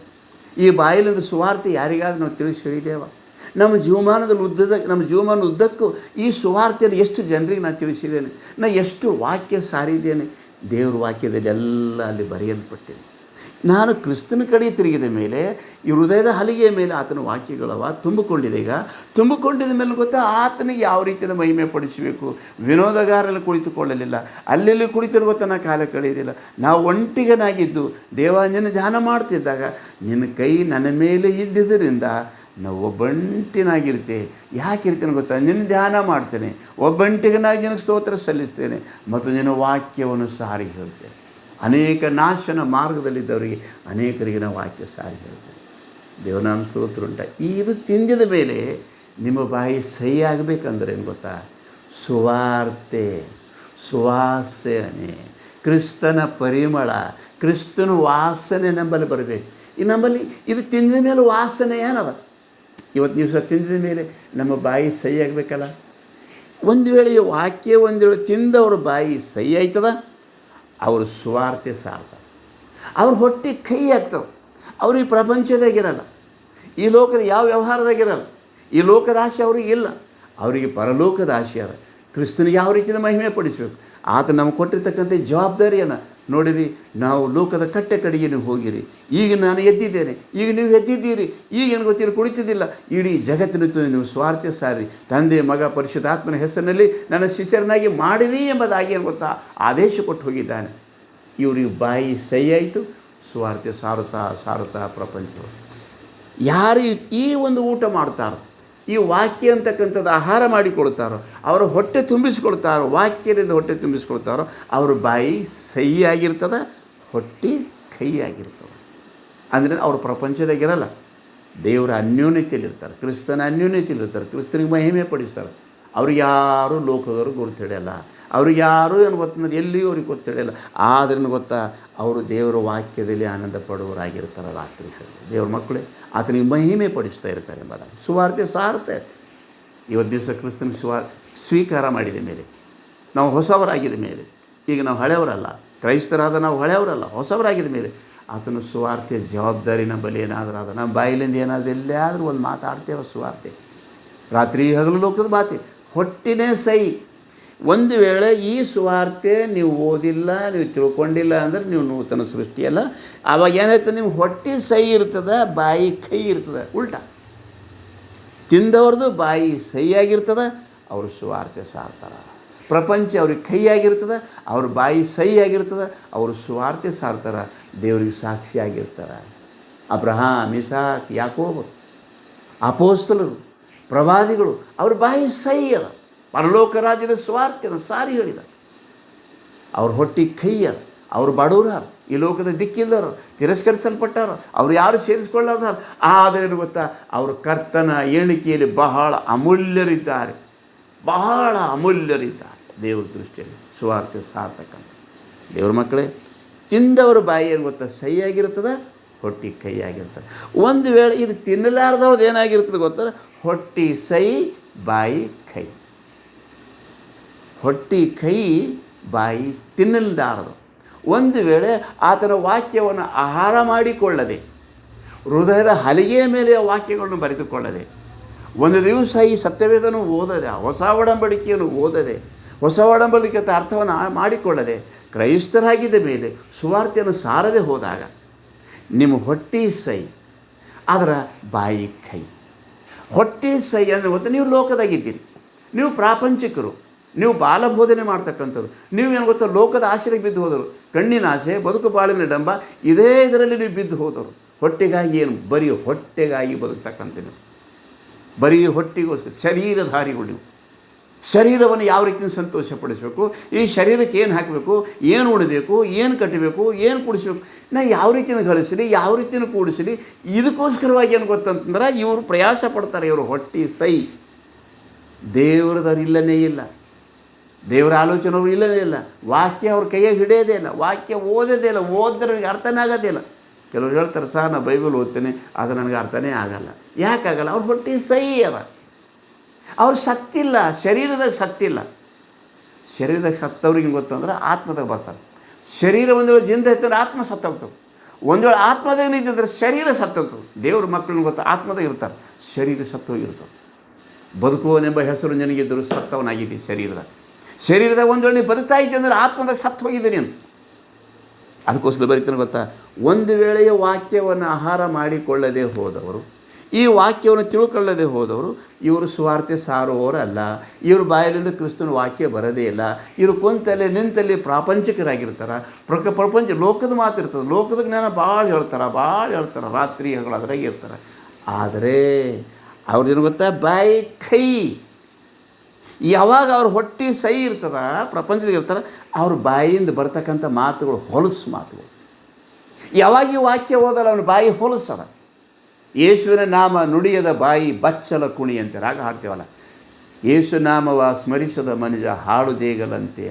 ಈ ಬಾಯಿಲಿಂದ ಸುವಾರ್ತೆ ಯಾರಿಗಾದ್ರೂ ನಾವು ತಿಳಿಸಿ ಹೇಳಿದ್ದೇವ. ನಮ್ಮ ಜೀವಮಾನದ ಉದ್ದಕ್ಕೂ ಈ ಸುವಾರ್ತೆಯನ್ನು ಎಷ್ಟು ಜನರಿಗೆ ನಾನು ತಿಳಿಸಿದ್ದೇನೆ, ನಾನು ಎಷ್ಟು ವಾಕ್ಯ ಸಾರಿದ್ದೇನೆ. ದೇವ್ರ ವಾಕ್ಯದಲ್ಲಿ ಎಲ್ಲ ಅಲ್ಲಿ ಬರೆಯಲ್ಪಟ್ಟಿದೆ. ನಾನು ಕ್ರಿಸ್ತನ ಕಡೆ ತಿರುಗಿದ ಮೇಲೆ ಈ ಹೃದಯದ ಹಲಿಗೆಯ ಮೇಲೆ ಆತನ ವಾಕ್ಯಗಳವ ತುಂಬಿಕೊಂಡಿದೆ. ಈಗ ತುಂಬಿಕೊಂಡಿದ ಮೇಲೆ ಗೊತ್ತಾ ಆತನಿಗೆ ಯಾವ ರೀತಿಯ ಮಹಿಮೆ ಪಡಿಸಬೇಕು. ವಿನೋದಗಾರಲ್ಲಿ ಕುಳಿತುಕೊಳ್ಳಲಿಲ್ಲ, ಅಲ್ಲೆಲ್ಲಿ ಕುಳಿತರು ಗೊತ್ತಾ ನಾ ಕಾಲ ಕಳೆಯೋದಿಲ್ಲ. ನಾವು ಒಂಟಿಗನಾಗಿದ್ದು ದೇವ ನಿನ್ನ ಧ್ಯಾನ ಮಾಡ್ತಿದ್ದಾಗ ನಿನ್ನ ಕೈ ನನ್ನ ಮೇಲೆ ಇದ್ದಿದ್ದರಿಂದ ನಾವು ಒಬ್ಬಂಟಿನಾಗಿರ್ತೇವೆ. ಯಾಕಿರ್ತೇನೆ ಗೊತ್ತಾ, ನಿನ್ನ ಧ್ಯಾನ ಮಾಡ್ತೇನೆ, ಒಬ್ಬಂಟಿಗನಾಗಿ ನಿನಗೆ ಸ್ತೋತ್ರ ಸಲ್ಲಿಸ್ತೇನೆ ಮತ್ತು ನಿನ್ನ ವಾಕ್ಯವನ್ನು ಸಾರಿ ಹೇಳ್ತೇನೆ. ಅನೇಕ ನಾಶನ ಮಾರ್ಗದಲ್ಲಿದ್ದವರಿಗೆ ಅನೇಕರಿಗೆ ನಾವು ವಾಕ್ಯ ಸಾರಿ ಹೇಳ್ತೇವೆ. ದೇವನಾಮ ಸ್ತೋತ್ರ ಉಂಟ. ಇದು ತಿಂದಿದ ಮೇಲೆ ನಿಮ್ಮ ಬಾಯಿ ಸಹಿ ಆಗಬೇಕಂದ್ರೆ ಏನು ಗೊತ್ತಾ, ಸುವಾರ್ತೆ, ಸುವಾಸನೆ, ಕ್ರಿಸ್ತನ ಪರಿಮಳ, ಕ್ರಿಸ್ತನ ವಾಸನೆ ನಮ್ಮಲ್ಲಿ ಬರಬೇಕು. ಈ ನಮ್ಮಲ್ಲಿ ಇದು ತಿಂದಿದ ಮೇಲೆ ವಾಸನೆ ಏನದ. ಇವತ್ತು ದಿವಸ ತಿಂದಿದ ಮೇಲೆ ನಮ್ಮ ಬಾಯಿ ಸಹಿ ಆಗಬೇಕಲ್ಲ. ಒಂದು ವೇಳೆ ಈ ವಾಕ್ಯ ಒಂದು ವೇಳೆ ತಿಂದವ್ರ ಬಾಯಿ ಸಹಿ ಆಯ್ತದ, ಅವರು ಸುವಾರ್ತೆ ಸಾರ್ತಾರೆ, ಅವ್ರ ಹೊಟ್ಟೆ ಕೈ ಆಗ್ತವೆ. ಅವರು ಈ ಪ್ರಪಂಚದಾಗಿರಲ್ಲ, ಈ ಲೋಕದ ಯಾವ ವ್ಯವಹಾರದಾಗಿರಲ್ಲ, ಈ ಲೋಕದ ಆಸೆ ಅವ್ರಿಗೆ ಇಲ್ಲ. ಅವರಿಗೆ ಪರಲೋಕದ ಆಸೆ ಅದ. ಕ್ರಿಸ್ತನಿಗೆ ಯಾವ ರೀತಿಯ ಮಹಿಮೆ ಪಡಿಸಬೇಕು. ಆತ ನಮಗೆ ಕೊಟ್ಟಿರ್ತಕ್ಕಂಥ ಜವಾಬ್ದಾರಿಯನ್ನು ನೋಡಿರಿ. ನಾವು ಲೋಕದ ಕಟ್ಟೆ ಕಡೆಗೆ ನೀವು ಹೋಗಿರಿ. ಈಗ ನಾನು ಎದ್ದಿದ್ದೇನೆ, ಈಗ ನೀವು ಎದ್ದಿದ್ದೀರಿ, ಈಗ ಏನು ಗೊತ್ತಿಲ್ಲ ಕುಳಿತಿದ್ದಿಲ್ಲ. ಇಡೀ ಜಗತ್ತಿನ ನೀವು ಸ್ವಾರ್ಥ ಸಾರಿ ತಂದೆ ಮಗ ಪರಿಶುದ್ಧಾತ್ಮನ ಹೆಸರಿನಲ್ಲಿ ನನ್ನ ಶಿಷ್ಯರನ್ನಾಗಿ ಮಾಡಿರಿ ಎಂಬುದಾಗಿ ಏನು ಗೊತ್ತಾ ಆದೇಶ ಕೊಟ್ಟು ಹೋಗಿದ್ದಾನೆ. ಇವ್ರಿಗೆ ಬಾಯಿ ಸೈ ಆಯಿತು, ಸ್ವಾರ್ಥ ಸಾರುತ್ತಾ ಸಾರುತ್ತಾ ಪ್ರಪಂಚಗಳು ಯಾರು ಈ ಒಂದು ಊಟ ಮಾಡ್ತಾರೋ, ಈ ವಾಕ್ಯ ಅಂತಕ್ಕಂಥದ್ದು ಆಹಾರ ಮಾಡಿಕೊಳ್ತಾರೋ, ಅವರ ಹೊಟ್ಟೆ ತುಂಬಿಸ್ಕೊಳ್ತಾರೋ, ವಾಕ್ಯದಿಂದ ಹೊಟ್ಟೆ ತುಂಬಿಸ್ಕೊಳ್ತಾರೋ, ಅವ್ರ ಬಾಯಿ ಸಹಿ ಆಗಿರ್ತದೆ, ಹೊಟ್ಟೆ ಕೈ ಆಗಿರ್ತದೆ. ಅಂದರೆ ಅವರು ಪ್ರಪಂಚದಾಗಿರಲ್ಲ, ದೇವರ ಅನ್ಯೋನ್ಯತೆಯಲ್ಲಿರ್ತಾರೆ, ಕ್ರಿಸ್ತನ ಅನ್ಯೋನ್ಯತೆಯಲ್ಲಿರ್ತಾರೆ, ಕ್ರಿಸ್ತನಿಗೆ ಮಹಿಮೆ ಪಡಿಸ್ತಾರೆ. ಅವ್ರಿಗೆ ಯಾರೂ ಲೋಕದವರು ಗುರುತಿಡಿಯಲ್ಲ, ಅವ್ರಿಗೆ ಯಾರೂ ಏನು ಗೊತ್ತಂದ್ರೆ ಎಲ್ಲಿಯೂ ಅವ್ರಿಗೆ ಗೊತ್ತಿಡಿಯಲ್ಲ. ಆದ್ರೂ ಗೊತ್ತಾ ಅವರು ದೇವರ ವಾಕ್ಯದಲ್ಲಿ ಆನಂದ ಪಡುವವರಾಗಿರ್ತಾರೆ. ರಾತ್ರಿ ದೇವ್ರ ಮಕ್ಕಳೇ ಆತನಿಗೆ ಮಹಿಮೆ ಪಡಿಸ್ತಾ ಇರ್ತಾರೆ ಎಂಬುದಾಗಿ ಸುವಾರ್ತೆ ಸಾರುತ್ತೆ. ಇವತ್ತು ದಿವಸ ಕ್ರಿಸ್ತನಿಗೆ ಸ್ವೀಕಾರ ಮಾಡಿದ ಮೇಲೆ ನಾವು ಹೊಸವರಾಗಿದ ಮೇಲೆ, ಈಗ ನಾವು ಹಳೆಯವರಲ್ಲ, ಕ್ರೈಸ್ತರಾದ ನಾವು ಹಳೆಯವರಲ್ಲ, ಹೊಸವರಾಗಿದ ಮೇಲೆ ಆತನು ಸುವಾರ್ತೆಯ ಜವಾಬ್ದಾರಿ ನಮ್ಮಲ್ಲಿ ಏನಾದರೂ ಆದ ನಮ್ಮ ಬಾಯಿಲಿಂದ ಏನಾದರೂ ಎಲ್ಲಾದರೂ ಒಂದು ಮಾತಾಡ್ತೇವೆ ಸುವಾರ್ತೆ. ರಾತ್ರಿ ಹಗಲು ಲೋಕದ ಮಾತೆ ಹೊಟ್ಟಿನೇ ಸೈ. ಒಂದು ವೇಳೆ ಈ ಸುವಾರ್ತೆ ನೀವು ಓದಿಲ್ಲ, ನೀವು ತಿಳ್ಕೊಂಡಿಲ್ಲ ಅಂದರೆ ನೀವು ನೂತನ ಸೃಷ್ಟಿಯಲ್ಲ. ಆವಾಗ ಏನಾಯ್ತು, ನಿಮ್ಮ ಹೊಟ್ಟೆ ಸೈ ಇರ್ತದೆ, ಬಾಯಿ ಕೈ ಇರ್ತದೆ. ಉಲ್ಟಾ ತಿಂದವ್ರದ್ದು ಬಾಯಿ ಸಹಿಯಾಗಿರ್ತದೆ, ಅವರು ಸುವಾರ್ತೆ ಸಾರ್ತಾರೆ. ಪ್ರಪಂಚ ಅವ್ರಿಗೆ ಕೈಯಾಗಿರ್ತದೆ, ಅವ್ರ ಬಾಯಿ ಸಹಿಯಾಗಿರ್ತದೆ, ಅವರು ಸುವಾರ್ತೆ ಸಾರ್ತಾರೆ, ದೇವ್ರಿಗೆ ಸಾಕ್ಷಿಯಾಗಿರ್ತಾರೆ. ಅಬ್ರಹಾಮ್, ಇಸಾಕ್, ಯಾಕೋಬ, ಅಪೋಸ್ತಲರು, ಪ್ರವಾದಿಗಳು, ಅವ್ರ ಬಾಯಿ ಸಹಿ ಅದ, ಪರಲೋಕ ರಾಜ್ಯದ ಸ್ವಾರ್ಥನ ಸಾರಿ ಹೇಳಿದ. ಅವ್ರ ಹೊಟ್ಟೆ ಕೈಯ, ಅವರು ಬಡವರಾರು, ಈ ಲೋಕದ ದಿಕ್ಕಿಲ್ಲರು, ತಿರಸ್ಕರಿಸಲ್ಪಟ್ಟಾರ, ಅವರು ಯಾರು ಸೇರಿಸ್ಕೊಳ್ಳಾರ್ದಾರ. ಆದರೆ ಗೊತ್ತಾ ಅವರು ಕರ್ತನ ಎಣಿಕೆಯಲ್ಲಿ ಬಹಳ ಅಮೂಲ್ಯರಿದ್ದಾರೆ, ಬಹಳ ಅಮೂಲ್ಯರಿದ್ದಾರೆ ದೇವ್ರ ದೃಷ್ಟಿಯಲ್ಲಿ. ಸುವಾರ್ತೆ ಸಾರ್ತಕ್ಕಂಥ ದೇವ್ರ ಮಕ್ಕಳೇ, ತಿಂದವ್ರ ಬಾಯಿ ಏನು ಗೊತ್ತಾ ಸಹಿಯಾಗಿರ್ತದೆ, ಹೊಟ್ಟೆ ಕೈಯಾಗಿರ್ತದೆ. ಒಂದು ವೇಳೆ ಇದು ತಿನ್ನಲಾರ್ದವ್ರದ್ದು ಏನಾಗಿರ್ತದೆ ಗೊತ್ತಾ, ಹೊಟ್ಟೆ ಸೈ ಬಾಯಿ ಕೈ. ಹೊಟ್ಟೆ ಕೈ ಬಾಯಿ ತಿನ್ನಲಾರದು. ಒಂದು ವೇಳೆ ಆತನ ವಾಕ್ಯವನ್ನು ಆಹಾರ ಮಾಡಿಕೊಳ್ಳದೆ, ಹೃದಯದ ಹಲಿಗೆಯ ಮೇಲೆ ವಾಕ್ಯಗಳನ್ನು ಬರೆದುಕೊಳ್ಳದೆ, ಒಂದು ದಿವಸ ಈ ಸತ್ಯವೇದನು ಓದದೆ, ಹೊಸ ಒಡಂಬಡಿಕೆಯನ್ನು ಓದದೆ, ಹೊಸ ಒಡಂಬಡಿಕೆ ಅರ್ಥವನ್ನು ಮಾಡಿಕೊಳ್ಳದೆ, ಕ್ರೈಸ್ತರಾಗಿದ್ದ ಮೇಲೆ ಸುವಾರ್ತೆಯನ್ನು ಸಾರದೆ ಹೋದಾಗ ನಿಮ್ಮ ಹೊಟ್ಟೆ ಸೈ, ಅದರ ಬಾಯಿ ಕೈ. ಹೊಟ್ಟೆ ಸೈ ಅಂದರೆ ಗೊತ್ತಾ, ನೀವು ಲೋಕದಾಗಿದ್ದೀರಿ, ನೀವು ಪ್ರಾಪಂಚಿಕರು, ನೀವು ಬಾಲಬೋಧನೆ ಮಾಡ್ತಕ್ಕಂಥವ್ರು, ನೀವು ಏನು ಗೊತ್ತಾ ಲೋಕದ ಆಸೆಗೆ ಬಿದ್ದು ಹೋದರು. ಕಣ್ಣಿನ ಆಸೆ, ಬದುಕು ಬಾಳಿನ ಡಂಬ, ಇದೇ ಇದರಲ್ಲಿ ನೀವು ಬಿದ್ದು ಹೋದರು. ಹೊಟ್ಟೆಗಾಗಿ ಏನು, ಬರೀ ಹೊಟ್ಟೆಗಾಗಿ ಬದುಕ್ತಕ್ಕಂಥ ನೀವು, ಬರೀ ಹೊಟ್ಟೆಗೋಸ್ಕರ ಶರೀರಧಾರಿಗಳು. ನೀವು ಶರೀರವನ್ನು ಯಾವ ರೀತಿಯ ಸಂತೋಷಪಡಿಸಬೇಕು, ಈ ಶರೀರಕ್ಕೆ ಏನು ಹಾಕಬೇಕು, ಏನು ಉಡಬೇಕು, ಏನು ಕಟ್ಟಬೇಕು, ಏನು ಕುಡಿಸ್ಬೇಕು, ನಾ ಯಾವ ರೀತಿಯನ್ನು ಗಳಿಸಲಿ, ಯಾವ ರೀತಿಯನ್ನು ಕೂಡಿಸಲಿ, ಇದಕ್ಕೋಸ್ಕರವಾಗಿ ಏನು ಗೊತ್ತಂತಂದ್ರೆ ಇವರು ಪ್ರಯಾಸ ಪಡ್ತಾರೆ. ಇವರು ಹೊಟ್ಟೆ ಸೈ. ದೇವರದವ್ರು ಇಲ್ಲನೇ ಇಲ್ಲ, ದೇವರ ಆಲೋಚನೆ ಅವರು ಇಲ್ಲವೇ ಇಲ್ಲ. ವಾಕ್ಯ ಅವ್ರ ಕೈಯಾಗಿ ಹಿಡಿಯೋದೇ ಇಲ್ಲ, ವಾಕ್ಯ ಓದೋದೇ ಇಲ್ಲ, ಓದಿದ್ರೆ ನನಗೆ ಅರ್ಥನೇ ಆಗೋದೇ ಇಲ್ಲ. ಕೆಲವರು ಹೇಳ್ತಾರೆ, ಸರ್ ನಾನು ಬೈಬಲ್ ಓದ್ತೇನೆ, ಅದು ನನಗೆ ಅರ್ಥನೇ ಆಗಲ್ಲ. ಯಾಕಾಗಲ್ಲ? ಅವ್ರ ಹೊಟ್ಟೆ ಸೈ ಅದ, ಅವ್ರು ಸತ್ತಿಲ್ಲ, ಶರೀರದಾಗ ಸತ್ತಿಲ್ಲ. ಶರೀರದಾಗ ಸತ್ತವ್ರಿಗೆ ಗೊತ್ತಂದ್ರೆ ಆತ್ಮದಾಗ ಬರ್ತಾರೆ. ಶರೀರ ಒಂದು ವೇಳೆ ಜಿಂದ ಇರ್ತಂದ್ರೆ ಆತ್ಮ ಸತ್ತೋಗ್ತವೆ. ಒಂದು ವೇಳೆ ಆತ್ಮದಾಗ ನಿಂತಿದ್ರೆ ಶರೀರ ಸತ್ತೋಗ್ತವೆ. ದೇವ್ರ ಮಕ್ಕಳನ್ನ ಗೊತ್ತಾ ಆತ್ಮದಾಗ ಇರ್ತಾರೆ, ಶರೀರ ಸತ್ತೋಗಿರ್ತವೆ. ಬದುಕುವನೆಂಬ ಹೆಸರು ನನಗಿದ್ದರೂ ಸತ್ತವನಾಗಿದ್ದಿ ಶರೀರದಾಗ ಒಂದು ವೇಳೆ ನೀವು ಬದುಕ್ತಾ ಇದ್ದೆ ಅಂದರೆ ಆತ್ಮದಾಗ ಸತ್ತು ಹೋಗಿದ್ದೆ ನೀನು. ಅದಕ್ಕೋಸ್ಕರ ಬರೀತಾನೆ ಗೊತ್ತಾ, ಒಂದು ವೇಳೆಯ ವಾಕ್ಯವನ್ನು ಆಹಾರ ಮಾಡಿಕೊಳ್ಳದೆ ಹೋದವರು, ಈ ವಾಕ್ಯವನ್ನು ತಿಳ್ಕೊಳ್ಳದೆ ಹೋದವರು, ಇವರು ಸುವಾರ್ತೆ ಸಾರುವವರಲ್ಲ. ಇವರು ಬಾಯಲ್ಲಿಂದ ಕ್ರಿಸ್ತನ ವಾಕ್ಯ ಬರೋದೇ ಇಲ್ಲ. ಇವರು ಕುಂತಲ್ಲಿ ನಿಂತಲ್ಲಿ ಪ್ರಾಪಂಚಿಕರಾಗಿರ್ತಾರೆ. ಪ್ರಪಂಚ ಲೋಕದ ಮಾತು ಇರ್ತದೆ, ಲೋಕದ ಜ್ಞಾನ ಭಾಳ ಹೇಳ್ತಾರೆ, ರಾತ್ರಿ ಹಗಲು ಅದ್ರಾಗೆ ಇರ್ತಾರೆ. ಆದರೆ ಅವ್ರದ್ದೇನು ಗೊತ್ತಾ, ಬಾಯಿ ಕೈ. ಯಾವಾಗ ಅವ್ರ ಹೊಟ್ಟೆ ಸೈ ಇರ್ತದ, ಪ್ರಪಂಚದಾಗ ಇರ್ತಾರೆ, ಅವ್ರ ಬಾಯಿಯಿಂದ ಬರ್ತಕ್ಕಂಥ ಮಾತುಗಳು ಹೊಲಸು ಮಾತುಗಳು. ಯಾವಾಗ ಈ ವಾಕ್ಯ ಓದಲ್ಲ ಅವನ ಬಾಯಿ ಹೊಲಸದ. ಯೇಸುವಿನ ನಾಮ ನುಡಿಯದ ಬಾಯಿ ಬಚ್ಚಲ ಕುಣಿ ಅಂತ ರಾಗ ಹಾಡ್ತೇವಲ್ಲ, ಯೇಸು ನಾಮವ ಸ್ಮರಿಸದ ಮನುಷ್ಯ ಹಾಡುದೇಗಲಂತೆ.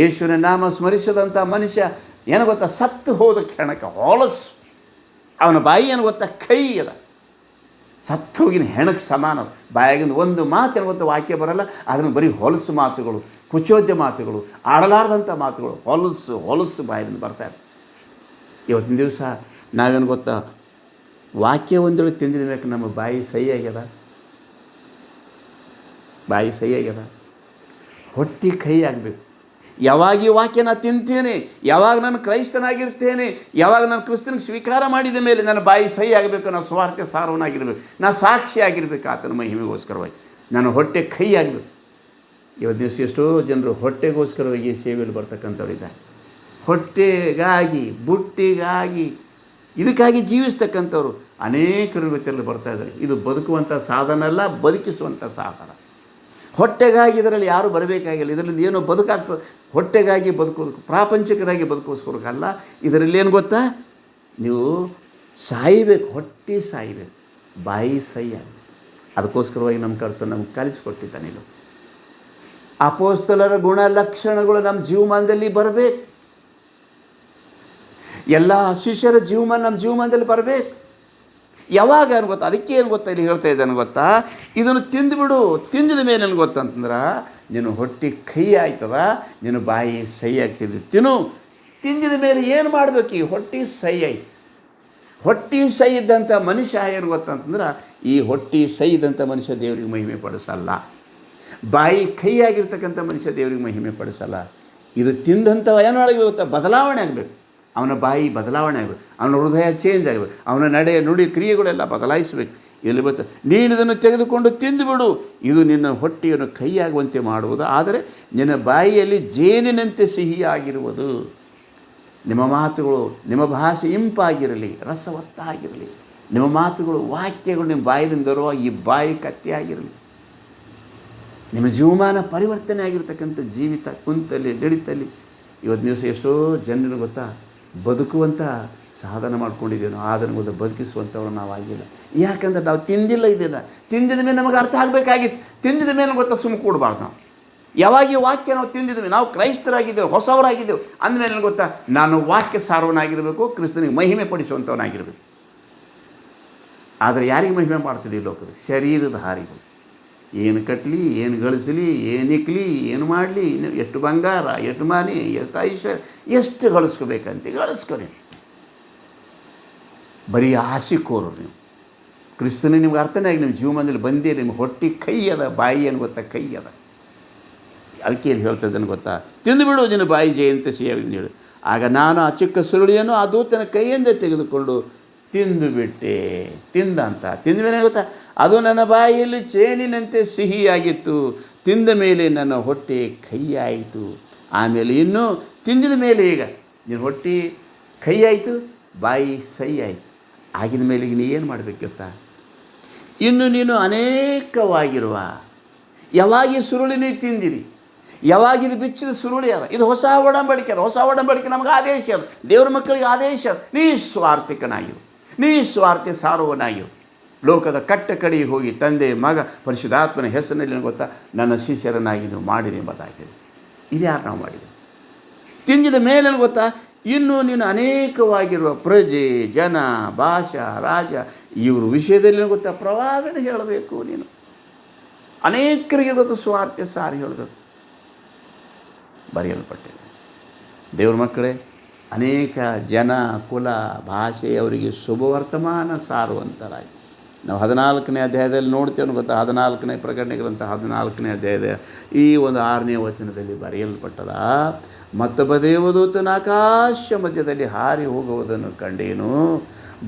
ಯೇಸುವಿನ ನಾಮ ಸ್ಮರಿಸದಂಥ ಮನುಷ್ಯ ಏನು ಗೊತ್ತಾ, ಸತ್ತು ಹೋದ ಕ್ಷಣಕ್ಕೆ ಹೊಲಸು. ಅವನ ಬಾಯಿ ಏನು ಗೊತ್ತಾ, ಕೈ ಅದ, ಸತ್ತು ಹೋಗಿನ ಹೆಣಕ್ಕೆ ಸಮಾನ. ಬಾಯಾಗಿಂದ ಒಂದು ಮಾತು ಏನು ಗೊತ್ತಾ ವಾಕ್ಯ ಬರಲ್ಲ, ಅದನ್ನು ಬರೀ ಹೊಲಸು ಮಾತುಗಳು, ಕುಚೋದ್ಯ ಮಾತುಗಳು, ಆಡಲಾರ್ದಂಥ ಮಾತುಗಳು, ಹೊಲಸು ಬಾಯಿಂದ ಬರ್ತಾರೆ. ಇವತ್ತಿನ ದಿವಸ ನಾವೇನು ಗೊತ್ತಾ, ವಾಕ್ಯ ಒಂದೇಳು ತಿಂದಿದ ಮೇಲೆ ನಮ್ಮ ಬಾಯಿ ಸಹಿ ಆಗ್ಯದ. ಬಾಯಿ ಸಹಿ ಆಗ್ಯದ, ಹೊಟ್ಟೆ ಕೈ ಆಗಬೇಕು. ಯಾವಾಗ ಈ ವಾಕ್ಯ ನಾನು ತಿಂತೇನೆ, ಯಾವಾಗ ನಾನು ಕ್ರೈಸ್ತನಾಗಿರ್ತೇನೆ, ಯಾವಾಗ ನಾನು ಕ್ರಿಸ್ತನಿಗೆ ಸ್ವೀಕಾರ ಮಾಡಿದ ಮೇಲೆ ನನ್ನ ಬಾಯಿ ಸಹಿ ಆಗಬೇಕು, ನಾನು ಸ್ವಾರ್ಥ ಸಾರವನಾಗಿರ್ಬೇಕು, ನಾನು ಸಾಕ್ಷಿ ಆಗಿರಬೇಕು ಆತನ ಮಹಿಮೆಗೋಸ್ಕರವಾಗಿ, ನನ್ನ ಹೊಟ್ಟೆ ಕೈ ಆಗಬೇಕು. ಇವತ್ತು ದಿವಸ ಎಷ್ಟೋ ಜನರು ಹೊಟ್ಟೆಗೋಸ್ಕರವಾಗಿ ಸೇವೆಯಲ್ಲಿ ಬರ್ತಕ್ಕಂಥವ್ರಿದ್ದಾರೆ. ಹೊಟ್ಟೆಗಾಗಿ, ಬುಟ್ಟಿಗಾಗಿ, ಇದಕ್ಕಾಗಿ ಜೀವಿಸ್ತಕ್ಕಂಥವ್ರು ಅನೇಕರ ಜೊತೆಯಲ್ಲಿ ಬರ್ತಾಯಿದ್ದಾರೆ. ಇದು ಬದುಕುವಂಥ ಸಾಧನ ಅಲ್ಲ, ಬದುಕಿಸುವಂಥ ಸಾಧನ. ಹೊಟ್ಟೆಗಾಗಿ ಇದರಲ್ಲಿ ಯಾರೂ ಬರಬೇಕಾಗಿಲ್ಲ. ಇದರಿಂದ ಏನೋ ಬದುಕಾಗ್ತದೆ. ಹೊಟ್ಟೆಗಾಗಿ ಬದುಕೋದಕ್ಕೆ, ಪ್ರಾಪಂಚಿಕರಾಗಿ ಬದುಕೋಸ್ಕರಕ್ಕಲ್ಲ. ಇದರಲ್ಲಿ ಏನು ಗೊತ್ತಾ, ನೀವು ಸಾಯಬೇಕು, ಹೊಟ್ಟೆ ಸಾಯಬೇಕು, ಬಾಯಿ ಸಹಿ. ಅದಕ್ಕೋಸ್ಕರವಾಗಿ ನಮ್ಮ ಕರ್ತವ್ಯ ನಮ್ಗೆ ಕಲಿಸ್ಕೊಟ್ಟಿದ್ದಾನೆ. ಇದು ಅಪೊಸ್ತಲರ ಗುಣ ಲಕ್ಷಣಗಳು ನಮ್ಮ ಜೀವಮಾನದಲ್ಲಿ ಬರಬೇಕು. ಎಲ್ಲ ಶಿಷ್ಯರ ಜೀವಮಾನ ನಮ್ಮ ಜೀವಮಾನದಲ್ಲಿ ಬರಬೇಕು. ಯಾವಾಗ ಏನು ಗೊತ್ತಾ, ಅದಕ್ಕೆ ಏನು ಗೊತ್ತಾ ಇಲ್ಲಿ ಹೇಳ್ತಾ ಇದ್ದಾನೆ ಗೊತ್ತಾ, ಇದನ್ನು ತಿಂದುಬಿಡು. ತಿಂದಿದ ಮೇಲೆ ಏನು ಗೊತ್ತಂತಂದ್ರೆ ನೀನು ಹೊಟ್ಟೆ ಕೈ ಆಯ್ತದ, ನೀನು ಬಾಯಿ ಸಹಿ ಆಗ್ತಿದ್ದೆ. ತಿಂದಿದ ಮೇಲೆ ಏನು ಮಾಡಬೇಕು, ಈ ಹೊಟ್ಟೆ ಸಹಿ ಆಯ್ತು. ಹೊಟ್ಟೆ ಸಹಿ ಇದ್ದಂಥ ಮನುಷ್ಯ ಏನು ಗೊತ್ತಂತಂದ್ರೆ, ಈ ಹೊಟ್ಟೆ ಸಹಿ ಇದ್ದಂಥ ಮನುಷ್ಯ ದೇವರಿಗೆ ಮಹಿಮೆ ಪಡಿಸಲ್ಲ. ಬಾಯಿ ಕೈ ಆಗಿರ್ತಕ್ಕಂಥ ಮನುಷ್ಯ ದೇವರಿಗೆ ಮಹಿಮೆ ಪಡಿಸಲ್ಲ. ಇದು ತಿಂದಂಥವ ಏನು ಮಾಡಬೇಕು ಗೊತ್ತಾ, ಬದಲಾವಣೆ ಆಗಬೇಕು. ಅವನ ಬಾಯಿ ಬದಲಾವಣೆ ಆಗಬೇಕು, ಅವನ ಹೃದಯ ಚೇಂಜ್ ಆಗಬೇಕು, ಅವನ ನಡೆ ನುಡಿ ಕ್ರಿಯೆಗಳೆಲ್ಲ ಬದಲಾಯಿಸಬೇಕು. ಇಲ್ಲಿ ಬರ್ತಾ ನೀನು ಇದನ್ನು ತೆಗೆದುಕೊಂಡು ತಿಂದುಬಿಡು, ಇದು ನಿನ್ನ ಹೊಟ್ಟೆಯನ್ನು ಕೈಯಾಗುವಂತೆ ಮಾಡುವುದು, ಆದರೆ ನಿನ್ನ ಬಾಯಿಯಲ್ಲಿ ಜೇನಿನಂತೆ ಸಿಹಿಯಾಗಿರುವುದು. ನಿಮ್ಮ ಮಾತುಗಳು, ನಿಮ್ಮ ಭಾಷೆ ಇಂಪಾಗಿರಲಿ, ರಸವತ್ತಾಗಿರಲಿ. ನಿಮ್ಮ ಮಾತುಗಳು, ವಾಕ್ಯಗಳು ನಿಮ್ಮ ಬಾಯಿಲಿಂದ ಬರುವ ಈ ಬಾಯಿ ಕತ್ತಿಯಾಗಿರಲಿ. ನಿಮ್ಮ ಜೀವಮಾನ ಪರಿವರ್ತನೆ ಆಗಿರ್ತಕ್ಕಂಥ ಜೀವಿತ ಕುಂತಲ್ಲಿ ನಡೀತಲ್ಲಿ. ಇವತ್ತು ದಿವಸ ಎಷ್ಟೋ ಜನರು ಗೊತ್ತಾ, ಬದುಕುವಂಥ ಸಾಧನ ಮಾಡ್ಕೊಂಡಿದ್ದೇವೆ ನಾವು, ಅದನ್ನು ಗೊತ್ತಾ ಬದುಕಿಸುವಂಥವ್ರು ನಾವು ಆಗಿಲ್ಲ. ಯಾಕಂದ್ರೆ ನಾವು ತಿಂದಿಲ್ಲ. ಇದೆಲ್ಲ ತಿಂದಿದ ಮೇಲೆ ನಮಗೆ ಅರ್ಥ ಆಗಬೇಕಾಗಿತ್ತು. ತಿಂದಿದ ಮೇಲೆ ಗೊತ್ತಾ ಸುಮ್ಮ ಕೂಡಬಾರ್ದು. ನಾವು ಯಾವಾಗ ಈ ವಾಕ್ಯ ನಾವು ತಿಂದಿದ್ವಿ, ನಾವು ಕ್ರೈಸ್ತರಾಗಿದ್ದೇವೆ, ಹೊಸವರಾಗಿದ್ದೇವೆ ಅಂದಮೇಲೆ ಗೊತ್ತಾ, ನಾನು ವಾಕ್ಯ ಸಾರವನಾಗಿರಬೇಕು, ಕ್ರಿಸ್ತನಿಗೆ ಮಹಿಮೆ ಪಡಿಸುವಂಥವನಾಗಿರಬೇಕು. ಆದರೆ ಯಾರಿಗೆ ಮಹಿಮೆ ಮಾಡ್ತಿದ್ದೀವಿ ಲೋಕದಲ್ಲಿ? ಶರೀರದ ಹಾರಿಗಳು. ಏನು ಕಟ್ಟಲಿ, ಏನು ಗಳಿಸಲಿ, ಏನು ಇಕ್ಕಲಿ, ಏನು ಮಾಡಲಿ, ಎಷ್ಟು ಬಂಗಾರ, ಎಷ್ಟು ಮನೆ, ಎಷ್ಟು ಐಶ್ವರ್ಯ, ಎಷ್ಟು ಗಳಿಸ್ಕೋಬೇಕಂತ ಗಳಿಸ್ಕೊರಿ. ಬರೀ ಆಸೆಕೋರು ನೀವು. ಕ್ರಿಸ್ತನ ನಿಮ್ಗೆ ಅರ್ಥನೇ ಆಗಿ ನಿಮ್ಮ ಜೀವನದಲ್ಲಿ ಬಂದೇ, ನಿಮ್ಮ ಹೊಟ್ಟೆ ಕೈ ಅದ, ಬಾಯಿ ಏನು ಗೊತ್ತಾ, ಕೈ ಅದ. ಅದಕ್ಕೆ ಏನು ಹೇಳ್ತಾ ಇದ್ದಾನೆ ಗೊತ್ತಾ, ತಿಂದುಬಿಡು ನಿನ್ನ ಬಾಯಿ ಜಯಂತ ಸಿಹಿಯಾಗಿ ಹೇಳಿ. ಆಗ ನಾನು ಆ ಚಿಕ್ಕ ಸುರುಳಿಯನ್ನು ಆ ದೂತನ ಕೈಯಿಂದ ತೆಗೆದುಕೊಂಡು ತಿಂದುಬಿಟ್ಟೆ. ತಿಂದ ಮೇಲೆ ಗೊತ್ತಾ, ಅದು ನನ್ನ ಬಾಯಿಯಲ್ಲಿ ಚೇನಿನಂತೆ ಸಿಹಿಯಾಗಿತ್ತು. ತಿಂದ ಮೇಲೆ ನನ್ನ ಹೊಟ್ಟೆ ಕೈ ಆಯಿತು. ಆಮೇಲೆ ಇನ್ನೂ ತಿಂದಿದ ಮೇಲೆ ಈಗ ನಿನ್ನ ಹೊಟ್ಟೆ ಕೈ ಆಯಿತು, ಬಾಯಿ ಸಹಿ ಆಯಿತು. ಆಗಿನ ಮೇಲೆ ಈಗ ನೀ ಏನು ಮಾಡಬೇಕು ಗೊತ್ತಾ, ಇನ್ನು ನೀನು ಅನೇಕವಾಗಿರುವ, ಯಾವಾಗ ಈ ಸುರುಳಿ ನೀ ತಿಂದಿರಿ, ಯಾವಾಗ ಇದು ಬಿಚ್ಚಿದ ಸುರುಳಿ ಅದ, ಇದು ಹೊಸ ಒಡಂಬಡಿಕೆ ಅದ. ಹೊಸ ಒಡಂಬಡಿಕೆ ನಮಗೆ ಆದೇಶ ಅದು, ದೇವರ ಮಕ್ಕಳಿಗೆ ಆದೇಶ. ನೀ ಸ್ವಾರ್ಥಿಕನಾಗಿರು, ನೀ ಸ್ವಾರ್ಥಿ ಸಾರುವನಾಗಿರು. ಲೋಕದ ಕಟ್ಟ ಕಡೆಗೆ ಹೋಗಿ ತಂದೆ, ಮಗ, ಪರಿಶುದ್ಧಾತ್ಮನ ಹೆಸರಿನಲ್ಲಿ ಗೊತ್ತಾ, ನನ್ನ ಶಿಷ್ಯರನ್ನಾಗಿ ನೀವು ಮಾಡಿರಿ ಎಂಬುದಾಗಿ. ಇದು ಯಾರು ನಾವು ಮಾಡಿದೆ? ತಿಂದಿದ ಮೇಲೆ ಗೊತ್ತಾ, ಇನ್ನೂ ನೀನು ಅನೇಕವಾಗಿರುವ ಪ್ರಜೆ, ಜನ, ಭಾಷಾ, ರಾಜ, ಇವ್ರ ವಿಷಯದಲ್ಲಿ ಗೊತ್ತಾ ಪ್ರವಾದನೆ ಹೇಳಬೇಕು. ನೀನು ಅನೇಕರಿಗೆ ಗೊತ್ತು ಸ್ವಾರ್ಥ ಸಾರಿ ಹೇಳಬೇಕು. ಬರೆಯಲ್ಪಟ್ಟಿದೆ. ದೇವ್ರ ಮಕ್ಕಳೇ, ಅನೇಕ ಜನ, ಕುಲ, ಭಾಷೆಯವರಿಗೆ ಶುಭವರ್ತಮಾನ ಸಾರುವಂತರಾಗಿ ನಾವು 14ನೇ ಅಧ್ಯಾಯದಲ್ಲಿ ನೋಡ್ತೇವೆ ಗೊತ್ತಾ. 14ನೇ ಪ್ರಕಟಣೆ ಗ್ರಂಥ 14ನೇ ಅಧ್ಯಾಯದ ಈ ಒಂದು 6ನೇ ವಚನದಲ್ಲಿ ಬರೆಯಲ್ಪಟ್ಟದ, ಮತ್ತೊಬ್ಬ ದೇವದೂತನ ಆಕಾಶ ಮಧ್ಯದಲ್ಲಿ ಹಾರಿ ಹೋಗುವುದನ್ನು ಕಂಡೇನು.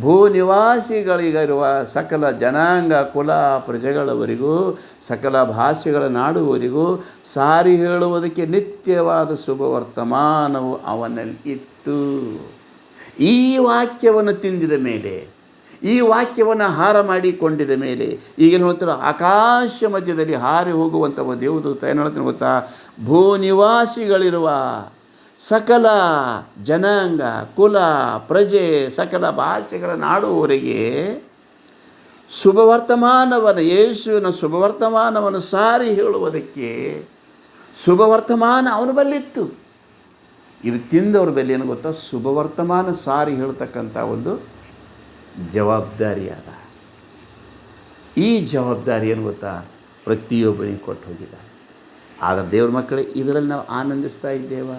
ಭೂ ನಿವಾಸಿಗಳಿಗಿರುವ ಸಕಲ ಜನಾಂಗ, ಕುಲ, ಪ್ರಜೆಗಳವರಿಗೂ, ಸಕಲ ಭಾಷೆಗಳ ನಾಡುವವರಿಗೂ ಸಾರಿ ಹೇಳುವುದಕ್ಕೆ ನಿತ್ಯವಾದ ಶುಭವರ್ತಮಾನವು ಅವನಲ್ಲಿ ಇತ್ತು. ಈ ವಾಕ್ಯವನ್ನು ತಿಂದಿದ ಮೇಲೆ, ಈ ವಾಕ್ಯವನ್ನು ಹಾರ ಮಾಡಿಕೊಂಡಿದ ಮೇಲೆ, ಈಗೇನು ಹೇಳ್ತಾರೆ, ಆಕಾಶ ಮಧ್ಯದಲ್ಲಿ ಹಾರಿ ಹೋಗುವಂಥ ದೇವದೂತ ಏನು ಹೇಳ್ತಾನೆ ಗೊತ್ತಾ, ಭೂ ನಿವಾಸಿಗಳಿರುವ ಸಕಲ ಜನಾಂಗ, ಕುಲ, ಪ್ರಜೆ, ಸಕಲ ಭಾಷೆಗಳ ನಾಡುವವರಿಗೆ ಶುಭವರ್ತಮಾನವನ್ನು, ಯೇಸುವಿನ ಶುಭವರ್ತಮಾನವನ್ನು ಸಾರಿ ಹೇಳುವುದಕ್ಕೆ ಶುಭವರ್ತಮಾನ ಅವನ ಬಲ್ಲಿತ್ತು. ಇದು ತಿಂದವ್ರ ಬೆಲೆ ಏನು ಗೊತ್ತಾ, ಶುಭವರ್ತಮಾನ ಸಾರಿ ಹೇಳ್ತಕ್ಕಂಥ ಒಂದು ಜವಾಬ್ದಾರಿ ಅದ. ಈ ಜವಾಬ್ದಾರಿ ಏನು ಗೊತ್ತಾ, ಪ್ರತಿಯೊಬ್ಬನಿಗೆ ಕೊಟ್ಟು ಹೋಗಿದ್ದಾರೆ. ಆದರೆ ದೇವ್ರ ಮಕ್ಕಳೇ, ಇದರಲ್ಲಿ ನಾವು ಆನಂದಿಸ್ತಾ ಇದ್ದೇವ?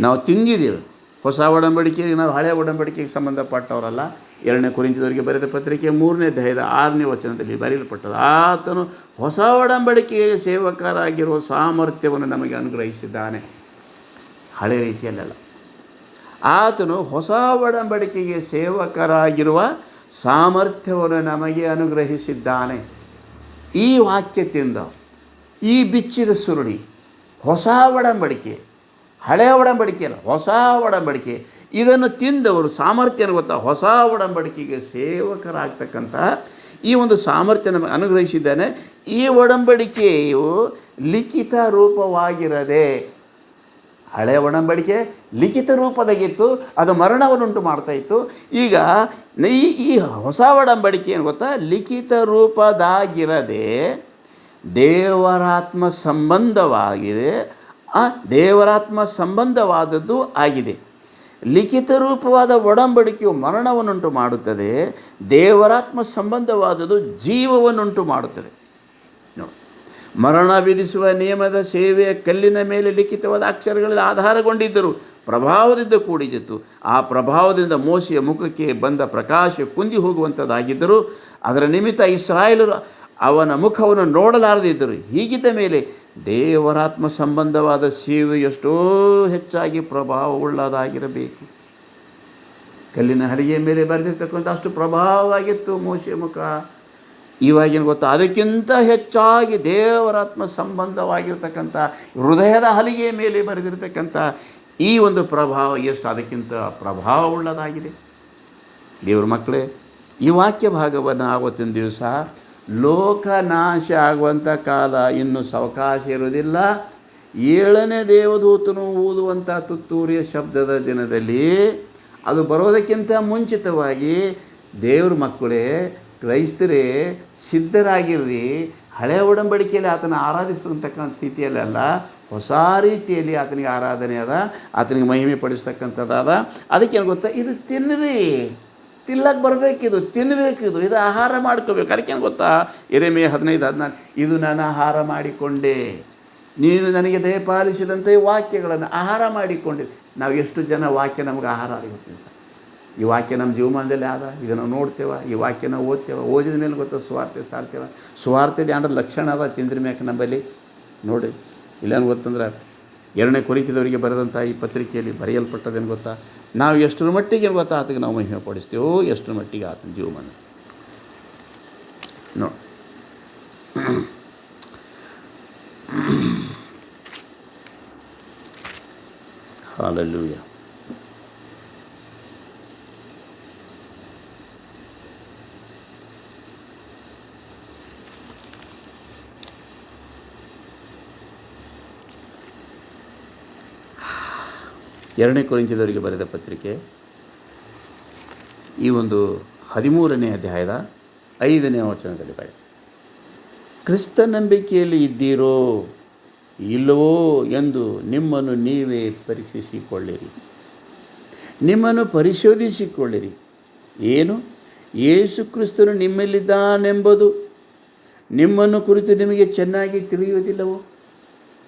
ನಾವು ತಿಂದಿದ್ದೇವೆ. ಹೊಸ ಒಡಂಬಡಿಕೆಗೆ ನಾವು ಹಳೆಯ ಒಡಂಬಡಿಕೆಗೆ ಸಂಬಂಧಪಟ್ಟವರಲ್ಲ. 2 ಕೊರಿಂಥದವರಿಗೆ ಬರೆದ ಪತ್ರಿಕೆ 3ನೇ ಅಧ್ಯಾಯದ 6ನೇ ವಚನದಲ್ಲಿ ಬರೆಯಲ್ಪಟ್ಟது. ಆತನು ಹೊಸ ಒಡಂಬಡಿಕೆಯ ಸೇವಕರಾಗಿರುವ ಸಾಮರ್ಥ್ಯವನ್ನು ನಮಗೆ ಅನುಗ್ರಹಿಸಿದ್ದಾನೆ. ಹಳೆ ರೀತಿಯಲ್ಲ. ಆತನು ಹೊಸ ಒಡಂಬಡಿಕೆಗೆ ಸೇವಕರಾಗಿರುವ ಸಾಮರ್ಥ್ಯವನ್ನು ನಮಗೆ ಅನುಗ್ರಹಿಸಿದ್ದಾನೆ. ಈ ವಾಕ್ಯದಿಂದ ಈ ಬಿಚ್ಚಿದ ಸುರುಳಿ ಹೊಸ ಒಡಂಬಡಿಕೆ, ಹಳೆಯ ಒಡಂಬಡಿಕೆ ಅಲ್ಲ, ಹೊಸ ಒಡಂಬಡಿಕೆ. ಇದನ್ನು ತಿಂದವರು ಸಾಮರ್ಥ್ಯನ ಗೊತ್ತಾ, ಹೊಸ ಒಡಂಬಡಿಕೆಗೆ ಸೇವಕರಾಗ್ತಕ್ಕಂಥ ಈ ಒಂದು ಸಾಮರ್ಥ್ಯ ನಮಗೆ ಅನುಗ್ರಹಿಸಿದ್ದಾನೆ. ಈ ಒಡಂಬಡಿಕೆಯು ಲಿಖಿತ ರೂಪವಾಗಿರದೆ, ಹಳೆಯ ಒಡಂಬಡಿಕೆ ಲಿಖಿತ ರೂಪದಾಗಿತ್ತು, ಅದು ಮರಣವನ್ನುಂಟು ಮಾಡ್ತಾಯಿತ್ತು. ಈಗ ಈ ಹೊಸ ಒಡಂಬಡಿಕೆ ಏನು ಗೊತ್ತಾ, ಲಿಖಿತ ರೂಪದಾಗಿರದೆ ದೇವರಾತ್ಮ ಸಂಬಂಧವಾಗಿದೆ, ದೇವರಾತ್ಮ ಸಂಬಂಧವಾದದ್ದು ಆಗಿದೆ. ಲಿಖಿತ ರೂಪವಾದ ಒಡಂಬಡಿಕೆಯು ಮರಣವನ್ನುಂಟು ಮಾಡುತ್ತದೆ, ದೇವರಾತ್ಮ ಸಂಬಂಧವಾದದ್ದು ಜೀವವನ್ನುಂಟು ಮಾಡುತ್ತದೆ. ನೋಡಿ, ಮರಣ ವಿಧಿಸುವ ನಿಯಮದ ಸೇವೆಯ ಕಲ್ಲಿನ ಮೇಲೆ ಲಿಖಿತವಾದ ಅಕ್ಷರಗಳಲ್ಲಿ ಆಧಾರಗೊಂಡಿದ್ದರು, ಪ್ರಭಾವದಿಂದ ಕೂಡಿದಿತ್ತು. ಆ ಪ್ರಭಾವದಿಂದ ಮೋಶೆಯ ಮುಖಕ್ಕೆ ಬಂದ ಪ್ರಕಾಶ ಕುಂದಿ ಹೋಗುವಂಥದ್ದಾಗಿದ್ದರು. ಅದರ ನಿಮಿತ್ತ ಇಸ್ರಾಯೇಲರು ಅವನ ಮುಖವನ್ನು ನೋಡಲಾರದಿದ್ದರು. ಹೀಗಿದ್ದ ಮೇಲೆ ದೇವರಾತ್ಮ ಸಂಬಂಧವಾದ ಸೇವೆ ಎಷ್ಟೋ ಹೆಚ್ಚಾಗಿ ಪ್ರಭಾವವುಳ್ಳದಾಗಿರಬೇಕು. ಕಲ್ಲಿನ ಹಲಿಗೆಯ ಮೇಲೆ ಬರೆದಿರ್ತಕ್ಕಂಥ ಅಷ್ಟು ಪ್ರಭಾವವಾಗಿತ್ತು ಮೋಶೆಯ ಮುಖ. ಇವಾಗಿನ ಗೊತ್ತಾ, ಅದಕ್ಕಿಂತ ಹೆಚ್ಚಾಗಿ ದೇವರಾತ್ಮ ಸಂಬಂಧವಾಗಿರ್ತಕ್ಕಂಥ ಹೃದಯದ ಹಲಿಗೆಯ ಮೇಲೆ ಬರೆದಿರ್ತಕ್ಕಂಥ ಈ ಒಂದು ಪ್ರಭಾವ ಎಷ್ಟು ಅದಕ್ಕಿಂತ ಪ್ರಭಾವವುಳ್ಳದಾಗಿದೆ. ದೇವರ ಮಕ್ಕಳೇ, ಈ ವಾಕ್ಯ ಭಾಗವನ್ನು ಆವತ್ತಿನ ದಿವಸ ಲೋಕನಾಶ ಆಗುವಂಥ ಕಾಲ ಇನ್ನು ಸಾವಕಾಶ ಇರುವುದಿಲ್ಲ. 7ನೇ ದೇವದೂತನು ಊದುವಂಥ ತುತ್ತೂರಿಯ ಶಬ್ದದ ದಿನದಲ್ಲಿ, ಅದು ಬರೋದಕ್ಕಿಂತ ಮುಂಚಿತವಾಗಿ ದೇವ್ರ ಮಕ್ಕಳೇ, ಕ್ರೈಸ್ತರೇ ಸಿದ್ಧರಾಗಿರ್ರಿ. ಹಳೆಯ ಒಡಂಬಡಿಕೆಯಲ್ಲಿ ಆತನ ಆರಾಧಿಸುವಂತಕ್ಕಂಥ ಸ್ಥಿತಿಯಲ್ಲ, ಹೊಸ ರೀತಿಯಲ್ಲಿ ಆತನಿಗೆ ಆರಾಧನೆ ಅದ, ಆತನಿಗೆ ಮಹಿಮೆ ಪಡಿಸ್ತಕ್ಕಂಥದ್ದಾದ. ಅದಕ್ಕೇನು ಗೊತ್ತಾ, ಇದು ತಿನ್ನಿರಿ, ತಿನ್ನಕ್ಕೆ ಬರಬೇಕಿದು, ತಿನ್ನಬೇಕಿದು, ಇದು ಆಹಾರ ಮಾಡ್ಕೋಬೇಕು. ಅದಕ್ಕೇನು ಗೊತ್ತಾ, ಯೆರೆಮೀಯ 15:14, ಇದು ನಾನು ಆಹಾರ ಮಾಡಿಕೊಂಡೆ, ನೀನು ನನಗೆ ದಯಪಾಲಿಸಿದಂಥ ಈ ವಾಕ್ಯಗಳನ್ನು ಆಹಾರ ಮಾಡಿಕೊಂಡೆ. ನಾವು ಎಷ್ಟು ಜನ ವಾಕ್ಯ ನಮಗೆ ಆಹಾರ ಆಗಿರ್ತೀವಿ ಸರ್. ಈ ವಾಕ್ಯ ನಮ್ಮ ಜೀವಮಾನದಲ್ಲಿ ಆದ, ಇದನ್ನು ನೋಡ್ತೇವೆ, ಈ ವಾಕ್ಯ ನಾವು ಓದ್ತೇವೆ, ಓದಿದ ಮೇಲೆ ಗೊತ್ತಾ ಸುವಾರ್ತೆ ಸಾರ್ತೇವೆ. ಸುವಾರ್ತೆದು ಏನಾರ ಲಕ್ಷಣ ಅದ ತಿಂದ್ರ ಮ್ಯಾಕೆ ನಂಬಲ್ಲಿ ನೋಡಿ. ಇಲ್ಲೇನು ಗೊತ್ತಂದ್ರೆ 2ನೇ ಕೊರಿಂಥದವರಿಗೆ ಬರೆದಂಥ ಈ ಪತ್ರಿಕೆಯಲ್ಲಿ ಬರೆಯಲ್ಪಟ್ಟದೇನು ಗೊತ್ತಾ, ನಾವು ಎಷ್ಟರ ಮಟ್ಟಿಗೆ ಗೊತ್ತಾ ಆತಗೆ ನಾವು ಮಹಿಮೆ ಪಡಿಸ್ತೇವೋ, ಎಷ್ಟರ ಮಟ್ಟಿಗೆ ಆತನ ಜೀವಮಾನ ನೋಡಿ. ಹಲ್ಲೆಲೂಯಾ. ಎರಡನೇ ಕೊರಿಂಥದವರಿಗೆ ಬರೆದ ಪತ್ರಿಕೆ ಈ ಒಂದು 13ನೇ ಅಧ್ಯಾಯದ 5ನೇ ವಚನದಲ್ಲಿ ಬರೆದ, ಕ್ರಿಸ್ತ ನಂಬಿಕೆಯಲ್ಲಿ ಇದ್ದೀರೋ ಇಲ್ಲವೋ ಎಂದು ನಿಮ್ಮನ್ನು ನೀವೇ ಪರೀಕ್ಷಿಸಿಕೊಳ್ಳಿರಿ, ನಿಮ್ಮನ್ನು ಪರಿಶೋಧಿಸಿಕೊಳ್ಳಿರಿ. ಏನು? ಯೇಸು ಕ್ರಿಸ್ತನು ನಿಮ್ಮಲ್ಲಿದ್ದಾನೆಂಬುದು ನಿಮ್ಮನ್ನು ಕುರಿತು ನಿಮಗೆ ಚೆನ್ನಾಗಿ ತಿಳಿಯುವುದಿಲ್ಲವೋ?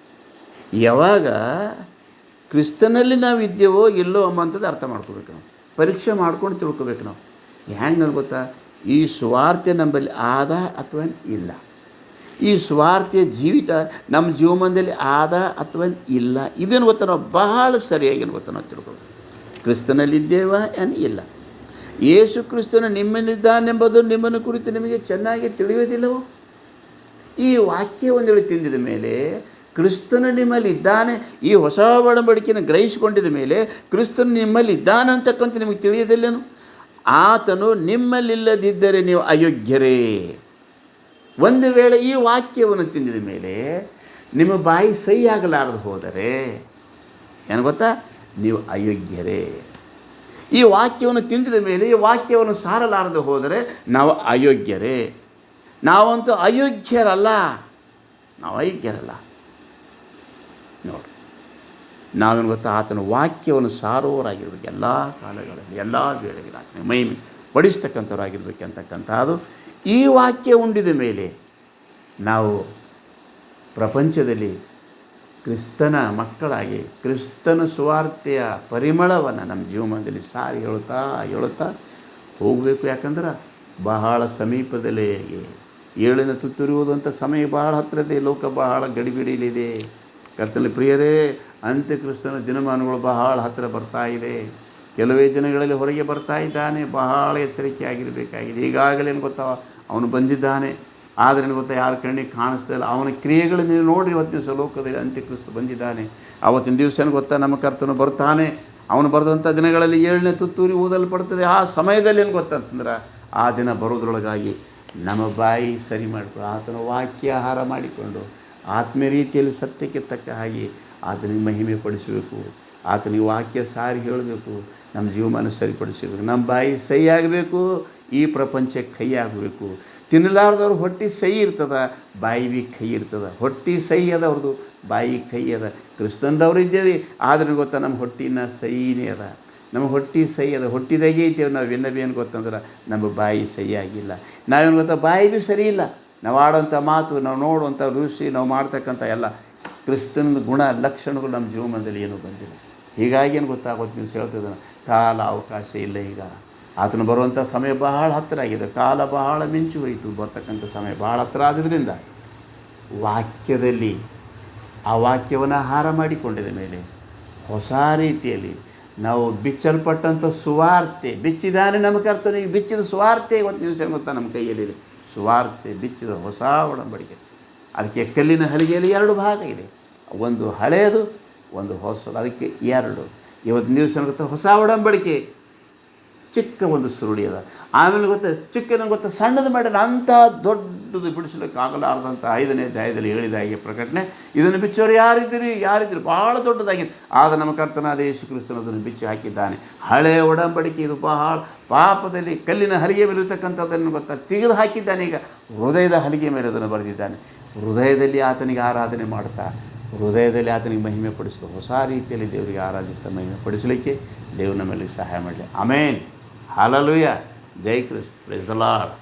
ಯಾವಾಗ ಕ್ರಿಸ್ತನಲ್ಲಿ ನಾವು ಇದ್ದೇವೋ ಇಲ್ಲೋ ಅಂಬಂಥದ್ದು ಅರ್ಥ ಮಾಡ್ಕೋಬೇಕು. ನಾವು ಪರೀಕ್ಷೆ ಮಾಡ್ಕೊಂಡು ತಿಳ್ಕೊಬೇಕು. ನಾವು ಹೆಂಗೆ ಗೊತ್ತಾ, ಈ ಸ್ವಾರ್ಥ ನಮ್ಮಲ್ಲಿ ಆದ ಅಥವಾ ಇಲ್ಲ, ಈ ಸ್ವಾರ್ಥಿಯ ಜೀವಿತ ನಮ್ಮ ಜೀವಮಾನದಲ್ಲಿ ಆದ ಅಥವಾ ಇಲ್ಲ, ಇದೇನು ಗೊತ್ತಾ, ನಾವು ಬಹಳ ಸರಿಯಾಗಿ ಗೊತ್ತಾ ನಾವು ತಿಳ್ಕೊಬೇಕು. ಕ್ರಿಸ್ತನಲ್ಲಿದ್ದೇವ ಏನು ಇಲ್ಲ, ಯೇಸು ಕ್ರಿಸ್ತನು ನಿಮ್ಮಲ್ಲಿದ್ದಾನೆಂಬುದು ನಿಮ್ಮನ್ನು ಕುರಿತು ನಿಮಗೆ ಚೆನ್ನಾಗಿ ತಿಳಿಯೋದಿಲ್ಲವೋ? ಈ ವಾಕ್ಯ ಒಂದೇಳಿ ತಿಂದಿದ ಮೇಲೆ ಕ್ರಿಸ್ತನು ನಿಮ್ಮಲ್ಲಿ ಇದ್ದಾನೆ, ಈ ಹೊಸ ಒಡಂಬಡಿಕೆಯನ್ನು ಗ್ರಹಿಸಿಕೊಂಡಿದ ಮೇಲೆ ಕ್ರಿಸ್ತನು ನಿಮ್ಮಲ್ಲಿ ಇದ್ದಾನೆ ಅಂತಕ್ಕಂಥ ನಿಮಗೆ ತಿಳಿಯೋದಿಲ್ಲೇನು? ಆತನು ನಿಮ್ಮಲ್ಲಿಲ್ಲದಿದ್ದರೆ ನೀವು ಅಯೋಗ್ಯರೇ. ಒಂದು ವೇಳೆ ಈ ವಾಕ್ಯವನ್ನು ತಿಂದಿದ ಮೇಲೆ ನಿಮ್ಮ ಬಾಯಿ ಸಹಿ ಆಗಲಾರದು ಹೋದರೆ ಏನು ಗೊತ್ತಾ, ನೀವು ಅಯೋಗ್ಯರೇ. ಈ ವಾಕ್ಯವನ್ನು ತಿಂದಿದ ಮೇಲೆ ಈ ವಾಕ್ಯವನ್ನು ಸಾರಲಾರದು ಹೋದರೆ ನಾವು ಅಯೋಗ್ಯರೇ. ನಾವಂತೂ ಅಯೋಗ್ಯರಲ್ಲ, ನಾವು ಅಯೋಗ್ಯರಲ್ಲ. ನೋಡಿ, ನಾವೇನು ಗೊತ್ತಾ, ಆತನ ವಾಕ್ಯವನ್ನು ಸಾರುವವರಾಗಿರ್ಬೇಕು. ಎಲ್ಲ ಕಾಲಗಳಲ್ಲಿ ಎಲ್ಲ ವೇಳೆಗಳಲ್ಲಿ ಆತನ ಮಹಿಮೆ ಪಡಿಸ್ತಕ್ಕಂಥವ್ರಾಗಿರ್ಬೇಕು ಅಂತಕ್ಕಂಥದ್ದು. ಈ ವಾಕ್ಯ ಉಂಡಿದ ಮೇಲೆ ನಾವು ಪ್ರಪಂಚದಲ್ಲಿ ಕ್ರಿಸ್ತನ ಮಕ್ಕಳಾಗಿ ಕ್ರಿಸ್ತನ ಸುವಾರ್ತೆಯ ಪರಿಮಳವನ್ನು ನಮ್ಮ ಜೀವನದಲ್ಲಿ ಸಾರಿ ಹೇಳುತ್ತಾ ಹೋಗಬೇಕು. ಯಾಕಂದ್ರೆ ಬಹಳ ಸಮೀಪದಲ್ಲೇ ಏಳಿನ ತುತ್ತುರಿಯುವುದಂಥ ಸಮಯ ಬಹಳ ಹತ್ತಿರದೆ. ಲೋಕ ಬಹಳ ಗಡಿಬಿಡಿಯಲ್ಲಿದೆ. ಕರ್ತನಲ್ಲಿ ಪ್ರಿಯರೇ, ಅಂತ್ಯಕ್ರಿಸ್ತನ ದಿನಮಾನಗಳು ಬಹಳ ಹತ್ತಿರ ಬರ್ತಾ ಇದೆ. ಕೆಲವೇ ದಿನಗಳಲ್ಲಿ ಹೊರಗೆ ಬರ್ತಾ ಇದ್ದಾನೆ. ಬಹಳ ಎಚ್ಚರಿಕೆ ಆಗಿರಬೇಕಾಗಿದೆ. ಈಗಾಗಲೇ ಏನು ಗೊತ್ತಾ, ಅವನು ಬಂದಿದ್ದಾನೆ, ಆದರೆ ಏನು ಗೊತ್ತಾ, ಯಾರ ಕಣ್ಣಿಗೆ ಕಾಣಿಸ್ತಾ ಇಲ್ಲ. ಅವನ ಕ್ರಿಯೆಗಳನ್ನು ನೀವು ನೋಡಿರಿ. ಇವತ್ತು ದಿವಸ ಲೋಕದಲ್ಲಿ ಅಂತ್ಯಕ್ರಿಸ್ತ ಬಂದಿದ್ದಾನೆ. ಆವತ್ತಿನ ದಿವಸ ಏನು ಗೊತ್ತಾ, ನಮ್ಮ ಕರ್ತನು ಬರ್ತಾನೆ. ಅವನು ಬರೆದಂಥ ದಿನಗಳಲ್ಲಿ 7ನೇ ತುತ್ತೂರಿ ಊದಲ್ಪಡ್ತದೆ. ಆ ಸಮಯದಲ್ಲಿ ಏನು ಗೊತ್ತಂತಂದ್ರೆ, ಆ ದಿನ ಬರೋದ್ರೊಳಗಾಗಿ ನಮ್ಮ ಬಾಯಿ ಸರಿ ಮಾಡಿಕೊಂಡು ಆತನ ವಾಕ್ಯ ಆಹಾರ ಮಾಡಿಕೊಂಡು ಆತ್ಮೀಯ ರೀತಿಯಲ್ಲಿ ಸತ್ಯಕ್ಕೆ ತಕ್ಕ ಹಾಗೆ ಆತನಿಗೆ ಮಹಿಮೆ ಪಡಿಸಬೇಕು. ಆತನಿಗೆ ವಾಕ್ಯ ಸಾರಿ ಹೇಳಬೇಕು. ನಮ್ಮ ಜೀವಮಾನ ಸರಿಪಡಿಸಬೇಕು. ನಮ್ಮ ಬಾಯಿ ಸಹಿ ಆಗಬೇಕು. ಈ ಪ್ರಪಂಚಕ್ಕೆ ಕೈ ಆಗಬೇಕು. ತಿನ್ನಲಾರ್ದವ್ರು ಹೊಟ್ಟೆ ಸಹಿ ಇರ್ತದೆ, ಬಾಯಿ ಬಿ ಕೈ ಇರ್ತದೆ. ಹೊಟ್ಟೆ ಸಹಿ ಅದ ಅವ್ರದ್ದು, ಬಾಯಿ ಕೈ ಅದ. ಕ್ರಿಸ್ತಂದವ್ರು ಇದ್ದೇವೆ, ಆದರೆ ಗೊತ್ತಾ ನಮ್ಮ ಹೊಟ್ಟಿನ ಸಹಿನೇ ಅದ. ನಮ್ಮ ಹೊಟ್ಟೆ ಸಹಿ ಅದ, ಹೊಟ್ಟಿದಾಗೆ ಇದ್ದೇವೆ ನಾವು. ಏನು ಗೊತ್ತಂದ್ರೆ ನಮ್ಮ ಬಾಯಿ ಸಹಿ ಆಗಿಲ್ಲ. ನಾವೇನು ಗೊತ್ತಾ, ಬಾಯಿ ಭೀ ಸರಿ ಇಲ್ಲ. ನಾವು ಆಡೋಂಥ ಮಾತು, ನಾವು ನೋಡುವಂಥ ಋಷಿ, ನಾವು ಮಾಡ್ತಕ್ಕಂಥ ಎಲ್ಲ ಕ್ರಿಸ್ತನ ಗುಣ ಲಕ್ಷಣಗಳು ನಮ್ಮ ಜೀವನದಲ್ಲಿ ಏನೂ ಬಂದಿಲ್ಲ. ಹೀಗಾಗಿ ಏನು ಗೊತ್ತಾಗುತ್ತೆ, ನೀವು ಹೇಳ್ತಿದ್ದಾನೆ, ಕಾಲ ಅವಕಾಶ ಇಲ್ಲ. ಈಗ ಆತನು ಬರುವಂಥ ಸಮಯ ಬಹಳ ಹತ್ತಿರ ಆಗಿದೆ. ಕಾಲ ಬಹಳ ಮಿಂಚು ಹೋಯಿತು. ಬರ್ತಕ್ಕಂಥ ಸಮಯ ಬಹಳ ಹತ್ತಿರ ಆದ್ದರಿಂದ ವಾಕ್ಯದಲ್ಲಿ ಆ ವಾಕ್ಯವನ್ನು ಆಹಾರ ಮಾಡಿಕೊಂಡಿದ ಮೇಲೆ ಹೊಸ ರೀತಿಯಲ್ಲಿ ನಾವು ಬಿಚ್ಚಲ್ಪಟ್ಟಂಥ ಸುವಾರ್ತೆ ಬಿಚ್ಚಿದ್ದಾನೆ ನಮ್ಮ ಕರ್ತನಿಗೆ. ಬಿಚ್ಚಿದ ಸುವಾರ್ತೆ ಇವತ್ತು ದಿವಸ ಗೊತ್ತಾ ನಮ್ಮ ಕೈಯಲ್ಲಿದೆ. ಸುವಾರ್ತೆ ಬಿಚ್ಚಿದ ಹೊಸ ಒಡಂಬಡಿಕೆ. ಅದಕ್ಕೆ ಕಲ್ಲಿನ ಹಲಿಗೆಯಲ್ಲಿ 2 ಭಾಗ ಇದೆ. ಒಂದು ಹಳೆಯದು, ಒಂದು ಹೊಸದು. ಅದಕ್ಕೆ 2. ಇವತ್ತಿನ ದಿವಸ ಗೊತ್ತಾ, ಹೊಸ ಒಡಂಬಡಿಕೆ ಚಿಕ್ಕ ಒಂದು ಸುರುಳಿ ಅದ. ಆಮೇಲೆ ಗೊತ್ತಾ, ಚಿಕ್ಕನ ಗೊತ್ತಾ, ಸಣ್ಣದು ಮಾಡಿದ ಅಂಥ ದೊಡ್ಡದು ಬಿಡಿಸಲಿಕ್ಕಾಗಲಾರ್ದಂಥ 5ನೇ ಅಧ್ಯಾಯದಲ್ಲಿ ಹೇಳಿದ ಹಾಗೆ ಪ್ರಕಟಣೆ. ಇದನ್ನು ಬಿಚ್ಚೋರು ಯಾರಿದ್ದೀರಿ ಭಾಳ ದೊಡ್ಡದಾಗಿದೆ. ಆದ ನಮ್ಮ ಕರ್ತನಾದ ಯೇಸು ಕ್ರಿಸ್ತನು ಅದನ್ನು ಬಿಚ್ಚಿ ಹಾಕಿದ್ದಾನೆ. ಹಳೆಯ ಒಡಂಬಡಿಕೆ ಇದು ಬಹಳ ಪಾಪದಲ್ಲಿ ಕಲ್ಲಿನ ಹಲಿಗೆ ಮೇಲೆ ಇರತಕ್ಕಂಥದ್ದನ್ನು ಗೊತ್ತಾ ತೆಗೆದು ಹಾಕಿದ್ದಾನೆ. ಈಗ ಹೃದಯದ ಹಲಿಗೆ ಮೇಲೆ ಅದನ್ನು ಬರೆದಿದ್ದಾನೆ. ಹೃದಯದಲ್ಲಿ ಆತನಿಗೆ ಆರಾಧನೆ ಮಾಡ್ತಾ, ಹೃದಯದಲ್ಲಿ ಆತನಿಗೆ ಮಹಿಮೆ ಪಡಿಸಲು ಹೊಸ ರೀತಿಯಲ್ಲಿ ದೇವರಿಗೆ ಆರಾಧಿಸ್ತಾ ಮಹಿಮೆ ಪಡಿಸಲಿಕ್ಕೆ ದೇವರು ನಮ್ಮಲ್ಲಿ ಸಹಾಯ ಮಾಡಲಿ. ಆಮೇನ್. ಹಲ್ಲೆಲೂಯಾ. ಜೈ ಕ್ರಿಸ್ತ. Praise the lord.